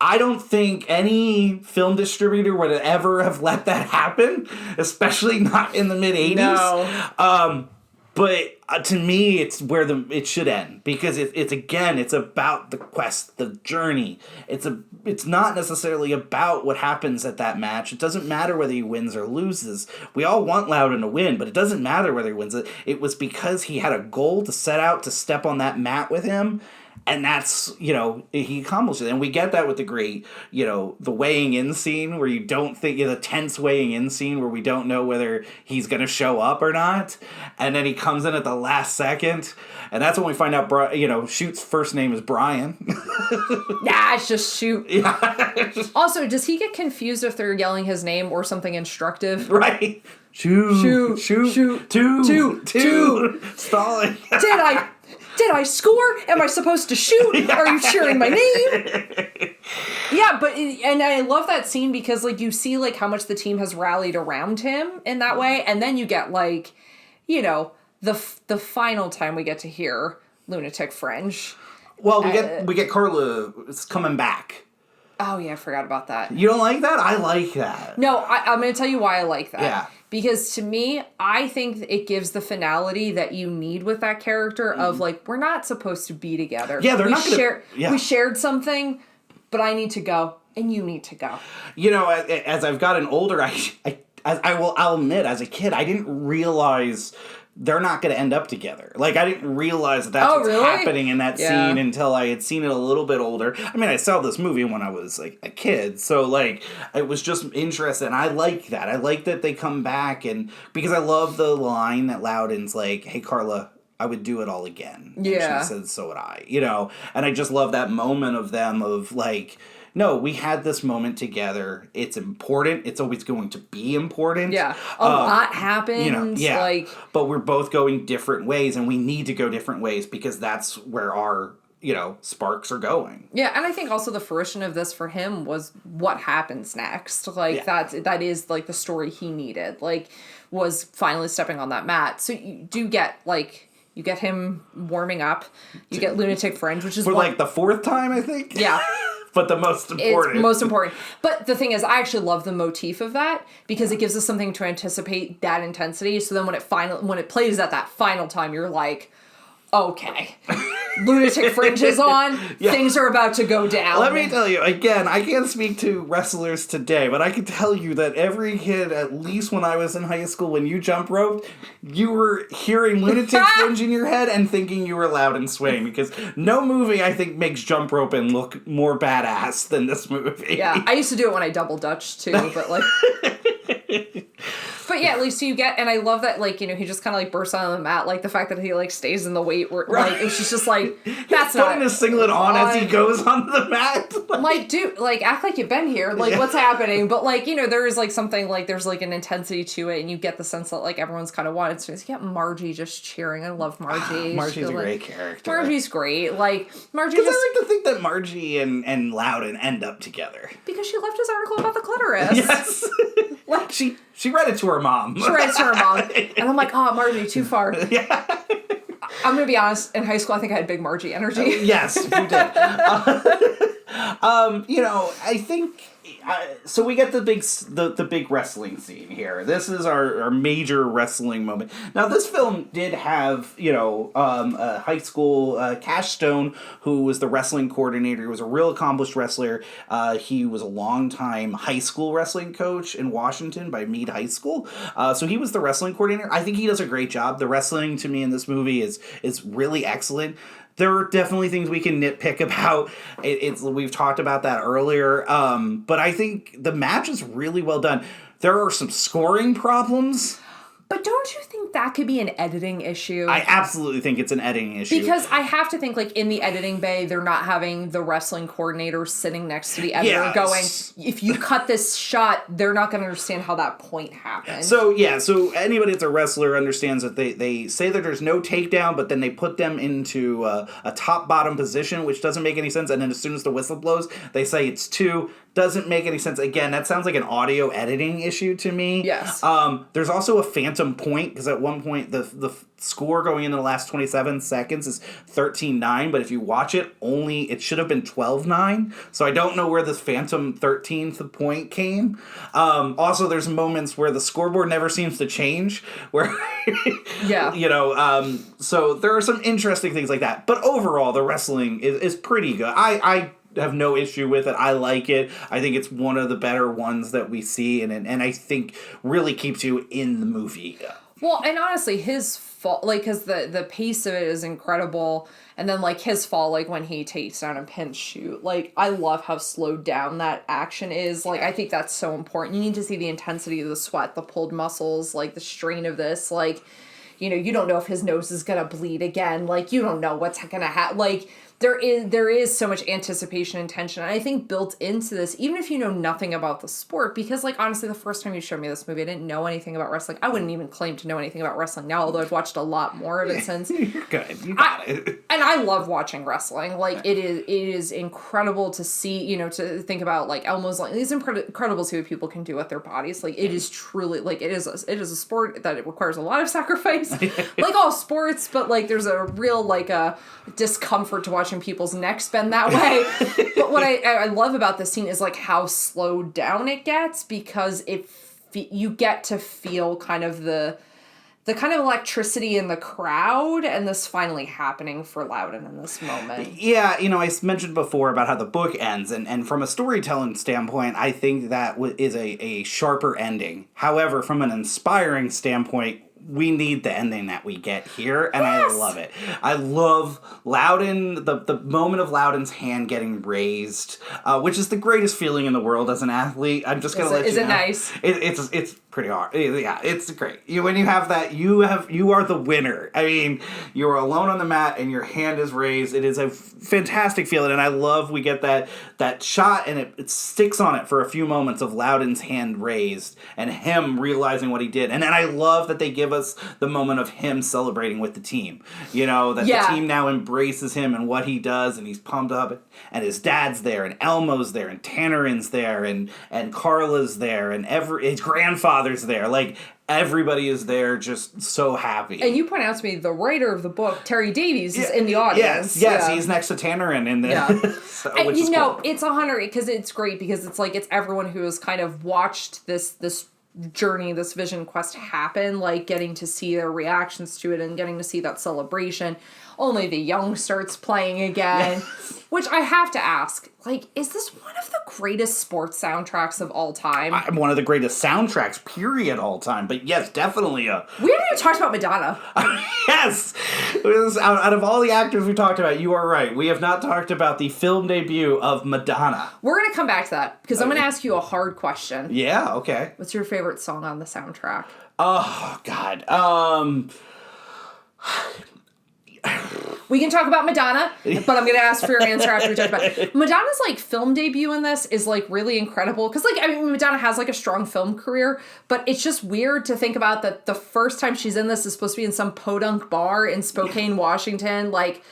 I don't think any film distributor would ever have let that happen, especially not in the mid-'80s. No. But to me, it's where it should end, because it's about the quest, the journey. It's not necessarily about what happens at that match. It doesn't matter whether he wins or loses. We all want Loudon to win, but it doesn't matter whether he wins. It was because he had a goal to set out to step on that mat with him. And that's, he accomplished it. And we get that with the great, the weighing in scene where you don't think, the tense weighing in scene where we don't know whether he's going to show up or not. And then he comes in at the last second. And that's when we find out, Shute's first name is Brian. Nah, it's just Shute. Yeah. Also, does he get confused if they're yelling his name or something instructive? Right. Shoot. Two. Stalling. Did I score? Am I supposed to shoot? Are you cheering my name? Yeah, and I love that scene because, you see, how much the team has rallied around him in that way. And then you get, the final time we get to hear Lunatic Fringe. Well, we get Carla coming back. Oh, yeah, I forgot about that. You don't like that? I like that. No, I'm going to tell you why I like that. Yeah. Because to me, I think it gives the finality that you need with that character of, we're not supposed to be together. Yeah, they're not going to... We shared something, but I need to go, and you need to go. As I've gotten older, I'll admit, as a kid, I didn't realize... they're not going to end up together. I didn't realize that's what's happening in that scene until I had seen it a little bit older. I mean, I saw this movie when I was, a kid. So, it was just interesting. And I like that. I like that they come back. And because I love the line that Loudon's hey, Carla, I would do it all again. Yeah. And she said, so would I. And I just love that moment of them of, no, we had this moment together. It's important. It's always going to be important. Yeah. A lot happens. But we're both going different ways, and we need to go different ways because that's where our, sparks are going. Yeah, and I think also the fruition of this for him was what happens next. That is, the story he needed. Was finally stepping on that mat. So you do get, you get him warming up. You get Lunatic Fringe, which is... For, the fourth time, I think? Yeah. But the most important. It's most important. But the thing is, I actually love the motif of that because it gives us something to anticipate that intensity. So then when it plays at that final time, you're like, okay, Lunatic Fringe is on. Yeah. Things are about to go down. Let me tell you, again, I can't speak to wrestlers today, but I can tell you that every kid, at least when I was in high school, when you jump roped, you were hearing Lunatic Fringe in your head and thinking you were Louden Swain, because no movie, I think, makes jump roping look more badass than this movie. Yeah, I used to do it when I double dutched too, but But yeah, at least you get, and I love that, he just kind of, bursts on the mat, the fact that he, stays in the weight, where, it's just that's not... putting his singlet on as he goes on the mat. Dude, act like you've been here, what's happening? But, there is, something, there's, an intensity to it, and you get the sense that, everyone's kind of wanted to, you get Margie just cheering. I love Margie. Margie's a great character. Margie's great. Margie because I like to think that Margie and Loudon end up together. Because she left his article about the clitoris. Yes. She read it to her mom. She read it to her mom. And I'm like, oh, Margie, too far. Yeah. I'm going to be honest. In high school, I think I had big Margie energy. Yes, you did. I think... so we get the big wrestling scene here. This is our major wrestling moment. Now, this film did have, a high school, Cash Stone, who was the wrestling coordinator. He was a real accomplished wrestler. He was a longtime high school wrestling coach in Washington by Meade High School. So he was the wrestling coordinator. I think he does a great job. The wrestling, to me, in this movie is really excellent. There are definitely things we can nitpick about. We've talked about that earlier. But I think the match is really well done. There are some scoring problems, But don't you think that could be an editing issue? I absolutely think it's an editing issue. Because I have to think, like, in the editing bay, they're not having the wrestling coordinator sitting next to the editor going, if you cut this shot, they're not going to understand how that point happened. So anybody that's a wrestler understands that they say that there's no takedown, but then they put them into a top-bottom position, which doesn't make any sense, and then as soon as the whistle blows, they say it's 2. Doesn't make any sense. Again, that sounds like an audio editing issue to me. Yes. There's also a phantom point, because at one point the score going into the last 27 seconds is 13-9, but if you watch it, it should have been 12-9. So I don't know where this phantom 13th point came. Also, there's moments where the scoreboard never seems to change, where, so there are some interesting things like that. But overall, the wrestling is pretty good. I have no issue with it. I like it. I think it's one of the better ones that we see, and I think really keeps you in the movie. Well, and honestly, his fall, like, because the pace of it is incredible, and then, like, his fall, like, when he takes down and pins Shute, like, I love how slowed down that action is. Like, I think that's so important. You need to see the intensity of the sweat, the pulled muscles, like, the strain of this, like, you don't know if his nose is gonna bleed again, like, you don't know what's gonna happen, like, there is so much anticipation and tension, and I think built into this, even if you know nothing about the sport, because, like, honestly, the first time you showed me this movie, I didn't know anything about wrestling. I wouldn't even claim to know anything about wrestling now, although I've watched a lot more of it since. You're good. You got it. And I love watching wrestling. Like, it is incredible to see, to think about, like, Elmo's, like, these incredible see what people can do with their bodies. Like, it is truly, like, it is a sport that it requires a lot of sacrifice, like all sports, but, like, there's a real, like, a discomfort to watching people's necks bend that way. But what I love about this scene is, like, how slowed down it gets, because you get to feel kind of the kind of electricity in the crowd, and this finally happening for Louden in this moment. Yeah, I mentioned before about how the book ends, and from a storytelling standpoint, I think that is a sharper ending. However, from an inspiring standpoint, we need the ending that we get here, and yes! I love it. I love Louden, the moment of Louden's hand getting raised, which is the greatest feeling in the world as an athlete. I'm just gonna let you know. Is it nice? It's pretty hard. Yeah, it's great. When you have that, you are the winner. I mean, you are alone on the mat and your hand is raised. It is a fantastic feeling, and I love we get that shot, and it sticks on it for a few moments of Louden's hand raised and him realizing what he did. And then I love that they give us the moment of him celebrating with the team. The team now embraces him and what he does, and he's pumped up, and his dad's there, and Elmo's there, and Tannerin's there, and Carla's there, and his grandfather's there. Like, everybody is there just so happy. And you point out to me, the writer of the book, Terry Davies, is in the audience. Yes, he's next to Tannerin in the... Yeah. And, cool. It's 100, because it's great, because it's like, it's everyone who has kind of watched this journey, this vision quest happen, like, getting to see their reactions to it and getting to see that celebration. Only the Young starts playing again, which I have to ask, like, is this one of the greatest sports soundtracks of all time? One of the greatest soundtracks, period, all time. But yes, definitely We haven't even talked about Madonna. Yes! Out of all the actors we talked about, you are right. We have not talked about the film debut of Madonna. We're going to come back to that, because I'm going to ask you a hard question. Yeah, okay. What's your favorite song on the soundtrack? Oh, God. We can talk about Madonna, but I'm going to ask for your answer after we talk about it. Madonna's, like, film debut in this is, like, really incredible. Because, like, I mean, Madonna has, like, a strong film career, but it's just weird to think about that the first time she's in this is supposed to be in some podunk bar in Spokane, Washington, like,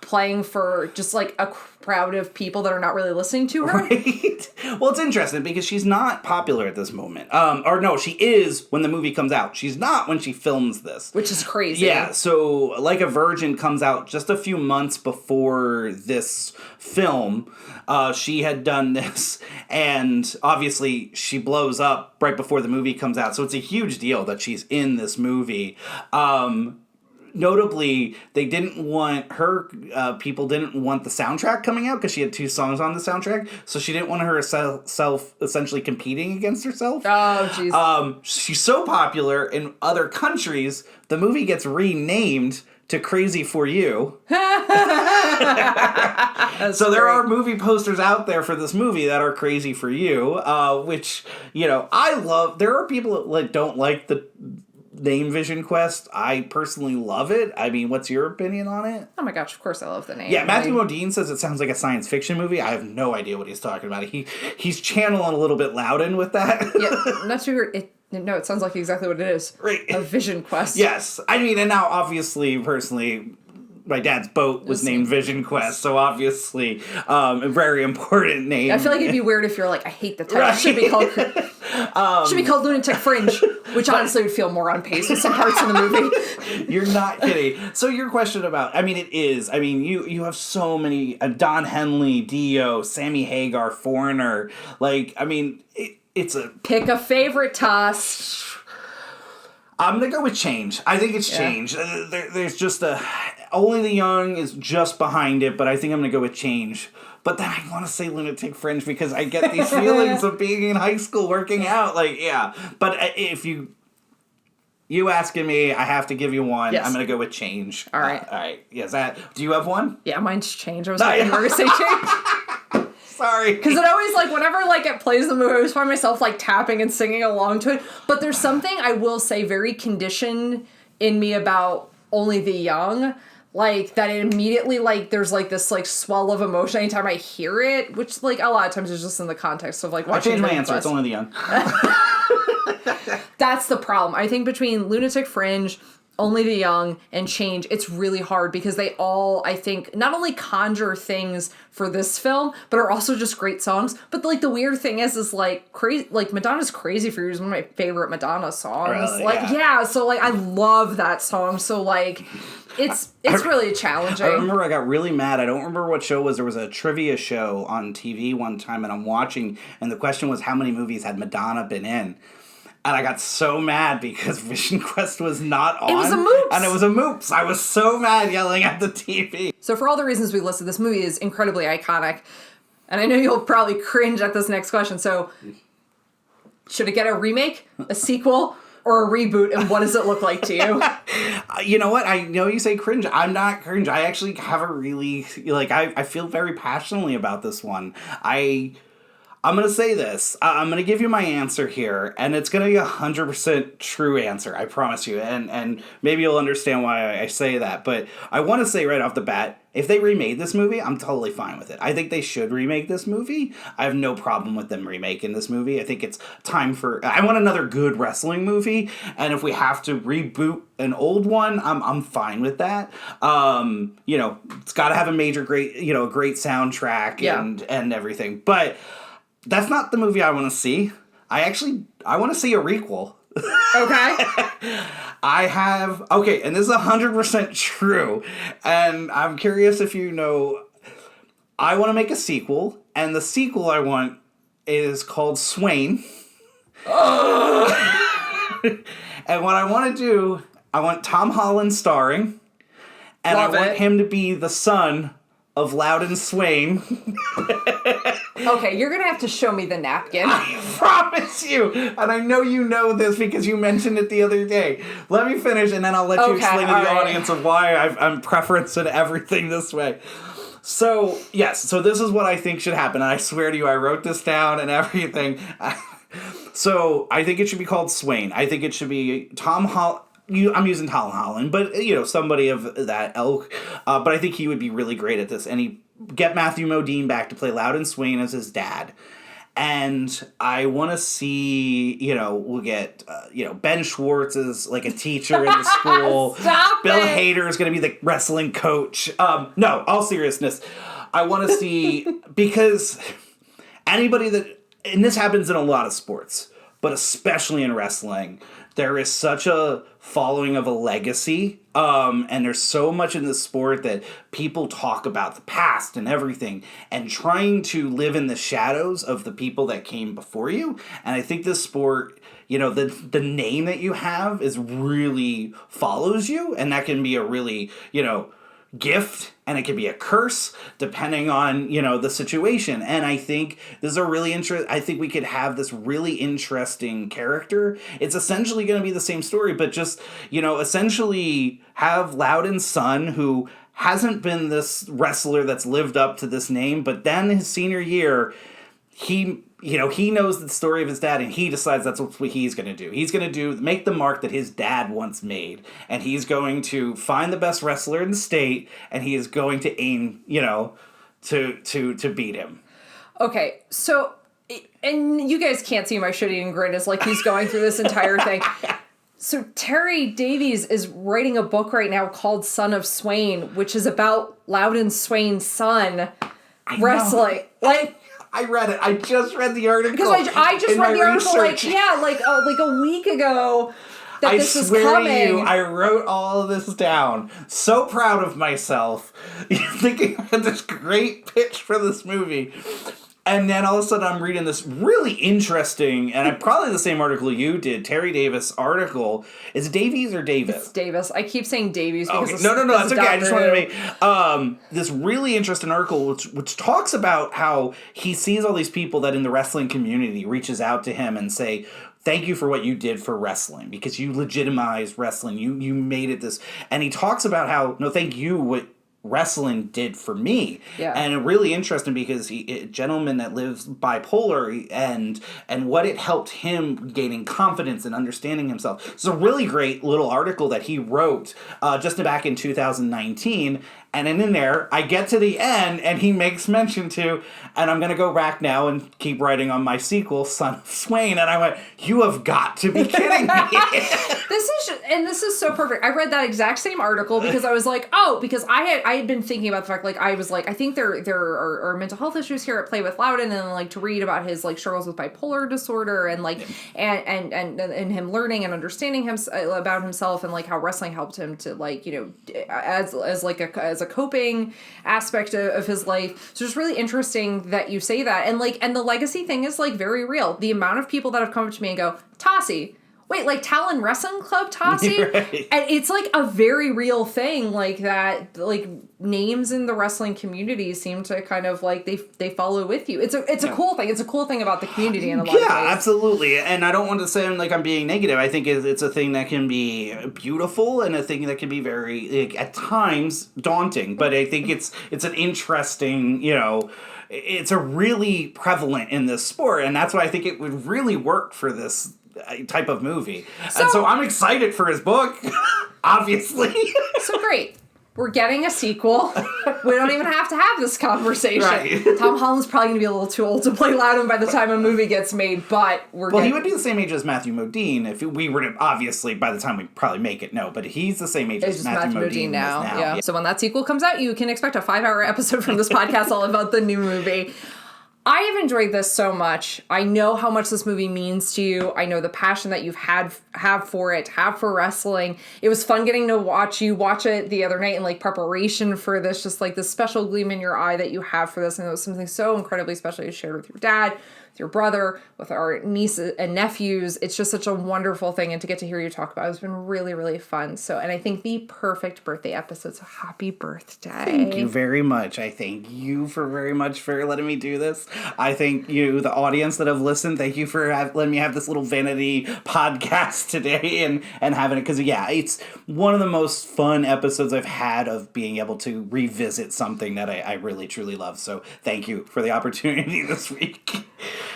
playing for just, like, a crowd of people that are not really listening to her. Right? Well, it's interesting because she's not popular at this moment. Or no, she is when the movie comes out. She's not when she films this. Which is crazy. Yeah, so Like a Virgin comes out just a few months before this film. She had done this, and obviously she blows up right before the movie comes out. So it's a huge deal that she's in this movie. Notably, they didn't want her, people didn't want the soundtrack coming out because she had 2 songs on the soundtrack, so she didn't want herself essentially competing against herself. Oh, jeez. She's so popular in other countries, the movie gets renamed to Crazy for You. So there are movie posters out there for this movie that are Crazy for You, which, I love. There are people that don't like name Vision Quest. I personally love it. I mean, what's your opinion on it? Oh my gosh, of course I love the name. Yeah, Matthew Modine says it sounds like a science fiction movie. I have no idea what he's talking about. He's channeling a little bit Loudon with that. Yeah, not sure. No, it sounds like exactly what it is. Right. A Vision Quest. Yes. I mean, and now obviously, personally, my dad's boat was named Vision Quest, so obviously a very important name. I feel like it'd be weird if you're like, I hate the title. Right. It should be called Lunatic Fringe, which honestly would feel more on pace with some parts in the movie. You're not kidding. So your question about, I mean, it is. I mean, you have so many, Don Henley, Dio, Sammy Hagar, Foreigner. Like, I mean, it's a... Pick a favorite, Toss. I'm going to go with Change. I think it's Change. There's just Only the Young is just behind it, but I think I'm going to go with Change. But then I want to say Lunatic Fringe because I get these feelings of being in high school working out. Like, yeah. But if you asking me, I have to give you one. Yes. I'm going to go with Change. All right. All right. Yes. Do you have one? Yeah, mine's Change. I was hoping you were going to say Change. Sorry. Because it always, like, whenever, like, it plays the movie, I always find myself, like, tapping and singing along to it. But there's something, I will say, very conditioned in me about Only the Young. Like, that it immediately, like, there's, like, this, like, swell of emotion anytime I hear it. Which, like, a lot of times is just in the context of, like, watching I changed my answer. It's Only the Young. That's the problem. I think between Lunatic Fringe, Only the Young, and Change, it's really hard because they all, I think, not only conjure things for this film, but are also just great songs. But, like, the weird thing is like, crazy, like, Madonna's Crazy for You is one of my favorite Madonna songs. Really? Like, yeah, so, like, I love that song. So, like, it's really challenging. I remember I got really mad. I don't remember what show it was. There was a trivia show on TV one time, and I'm watching, and the question was how many movies had Madonna been in? And I got so mad because Vision Quest was not on. It was a moops. And it was a moops. I was so mad yelling at the TV. So for all the reasons we listed, this movie is incredibly iconic. And I know you'll probably cringe at this next question. So should it get a remake, a sequel, or a reboot? And what does it look like to you? You know what? I know you say cringe. I'm not cringe. I actually have a really, like, I feel very passionately about this one. I'm going to say this. I'm going to give you my answer here, and it's going to be 100% true answer, I promise you, and maybe you'll understand why I say that, but I want to say right off the bat, if they remade this movie, I'm totally fine with it. I think they should remake this movie. I have no problem with them remaking this movie. I think it's time I want another good wrestling movie, and if we have to reboot an old one, I'm fine with that. You know, it's got to have a great soundtrack and everything, but that's not the movie I want to see. I want to see a requel. Okay. And this is 100% true. And I'm curious if you know, I want to make a sequel, and the sequel I want is called Swain. And what I want to do, I want Tom Holland starring, and I want him to be the son of Louden Swain. Okay, you're gonna have to show me the napkin. I promise you! And I know you know this because you mentioned it the other day. Let me finish and then I'll let you explain to the audience of why I'm preferencing everything this way. So, yes, so this is what I think should happen. And I swear to you, I wrote this down and everything. So, I think it should be called Swain. I think it should be Tom Holland. I'm using Tom Holland, but, you know, somebody of that ilk. But I think he would be really great at this. And get Matthew Modine back to play Louden Swain as his dad. And I want to see, you know, we'll get, Ben Schwartz as, like, a teacher in the school. Bill Hader is going to be the wrestling coach. No, all seriousness. I want to see, because anybody and this happens in a lot of sports, but especially in wrestling, there is such a following of a legacy, and there's so much in the sport that people talk about the past and everything, and trying to live in the shadows of the people that came before you. And I think this sport, you know, the name that you have is really follows you, and that can be a really, you know, gift, and it could be a curse depending on, you know, the situation. And I think this is a really I think we could have this really interesting character. It's essentially going to be the same story, but just, you know, essentially have Loudon's son, who hasn't been this wrestler that's lived up to this name, but then his senior year, he he knows the story of his dad, and he decides that's what he's going to do. He's going to make the mark that his dad once made, and he's going to find the best wrestler in the state, and he is going to aim, to beat him. Okay, so, and you guys can't see my shit-eating grin as, like, he's going through this entire thing. So Terry Davies is writing a book right now called Son of Swain, which is about Louden Swain's son wrestling. Like, I read it. I just read the article. Because I just read the article, research. like a week ago that this was coming. I swear to you, I wrote all of this down. So proud of myself. Thinking I had this great pitch for this movie. And then all of a sudden I'm reading this really interesting, and probably the same article you did, Terry Davis article. Is it Davies or Davis? It's Davis. I keep saying Davies because no, that's okay. I just wanted to make this really interesting article which talks about how he sees all these people that in the wrestling community reaches out to him and say, thank you for what you did for wrestling, because you legitimized wrestling. You made it this. And he talks about how, no, thank you, what wrestling did for me. Yeah. And really interesting because a gentleman that lives bipolar and what it helped him gaining confidence and understanding himself. It's a really great little article that he wrote just back in 2019. And then in there, I get to the end, and he makes mention to, and I'm going to go back now and keep writing on my sequel, Son of Swain. And I went, you have got to be kidding me. This is so perfect. I read that exact same article because I was like, because I had been thinking about the fact, like, I was like, I think there are mental health issues here at play with Louden, and like to read about his like struggles with bipolar disorder and like and him learning and understanding him about himself, and like how wrestling helped him to like as a coping aspect of his life. So it's really interesting that you say that, and the legacy thing is like very real. The amount of people that have come up to me and go, Tocci, wait, like Talon Wrestling Club Tocci? Right. And it's like a very real thing, like that, like names in the wrestling community seem to kind of like they follow with you. It's a cool thing. It's a cool thing about the community in a lot of ways. Yeah, absolutely. And I don't want to sound like I'm being negative. I think it's a thing that can be beautiful and a thing that can be very, like, at times daunting. But I think it's an interesting, it's a really prevalent in this sport, and that's why I think it would really work for this type of movie. And so I'm excited for his book, obviously. So great. We're getting a sequel. We don't even have to have this conversation. Right. Tom Holland's probably going to be a little too old to play Loudon by the time a movie gets made, but he would be the same age as Matthew Modine if we were to, obviously, by the time we probably make it, no, but he's the same age as Matthew Modine now. Yeah. So when that sequel comes out, you can expect a 5-hour episode from this podcast all about the new movie. I have enjoyed this so much. I know how much this movie means to you. I know the passion that you've have for it, have for wrestling. It was fun getting to watch it the other night in like preparation for this, just like the special gleam in your eye that you have for this. And it was something so incredibly special you shared with your dad, with your brother, with our nieces and nephews. It's just such a wonderful thing. And to get to hear you talk about it has been really, really fun. So, and I think the perfect birthday episode. So happy birthday. Thank you very much. I thank you very much for letting me do this. I thank you, the audience that have listened. Thank you for letting me have this little vanity podcast today and having it. Because, yeah, it's one of the most fun episodes I've had of being able to revisit something that I really, truly love. So thank you for the opportunity this week.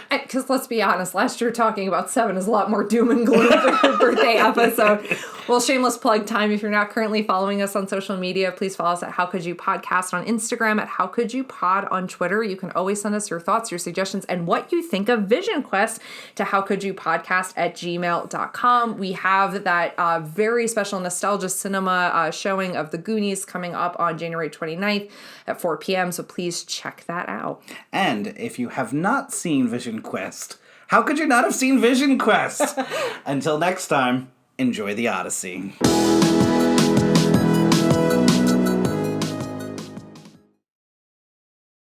Because let's be honest, last year talking about Seven is a lot more doom and gloom for your birthday episode. Well, shameless plug time. If you're not currently following us on social media, please follow us at How Could You Podcast on Instagram, at How Could You Pod on Twitter. You can always send us your thoughts, your suggestions, and what you think of Vision Quest to howcouldyoupodcast@gmail.com. We have that very special nostalgia cinema showing of The Goonies coming up on January 29th at 4 p.m. So please check that out. And if you have not seen Vision Quest, how could you not have seen Vision Quest? Until next time, enjoy the Odyssey.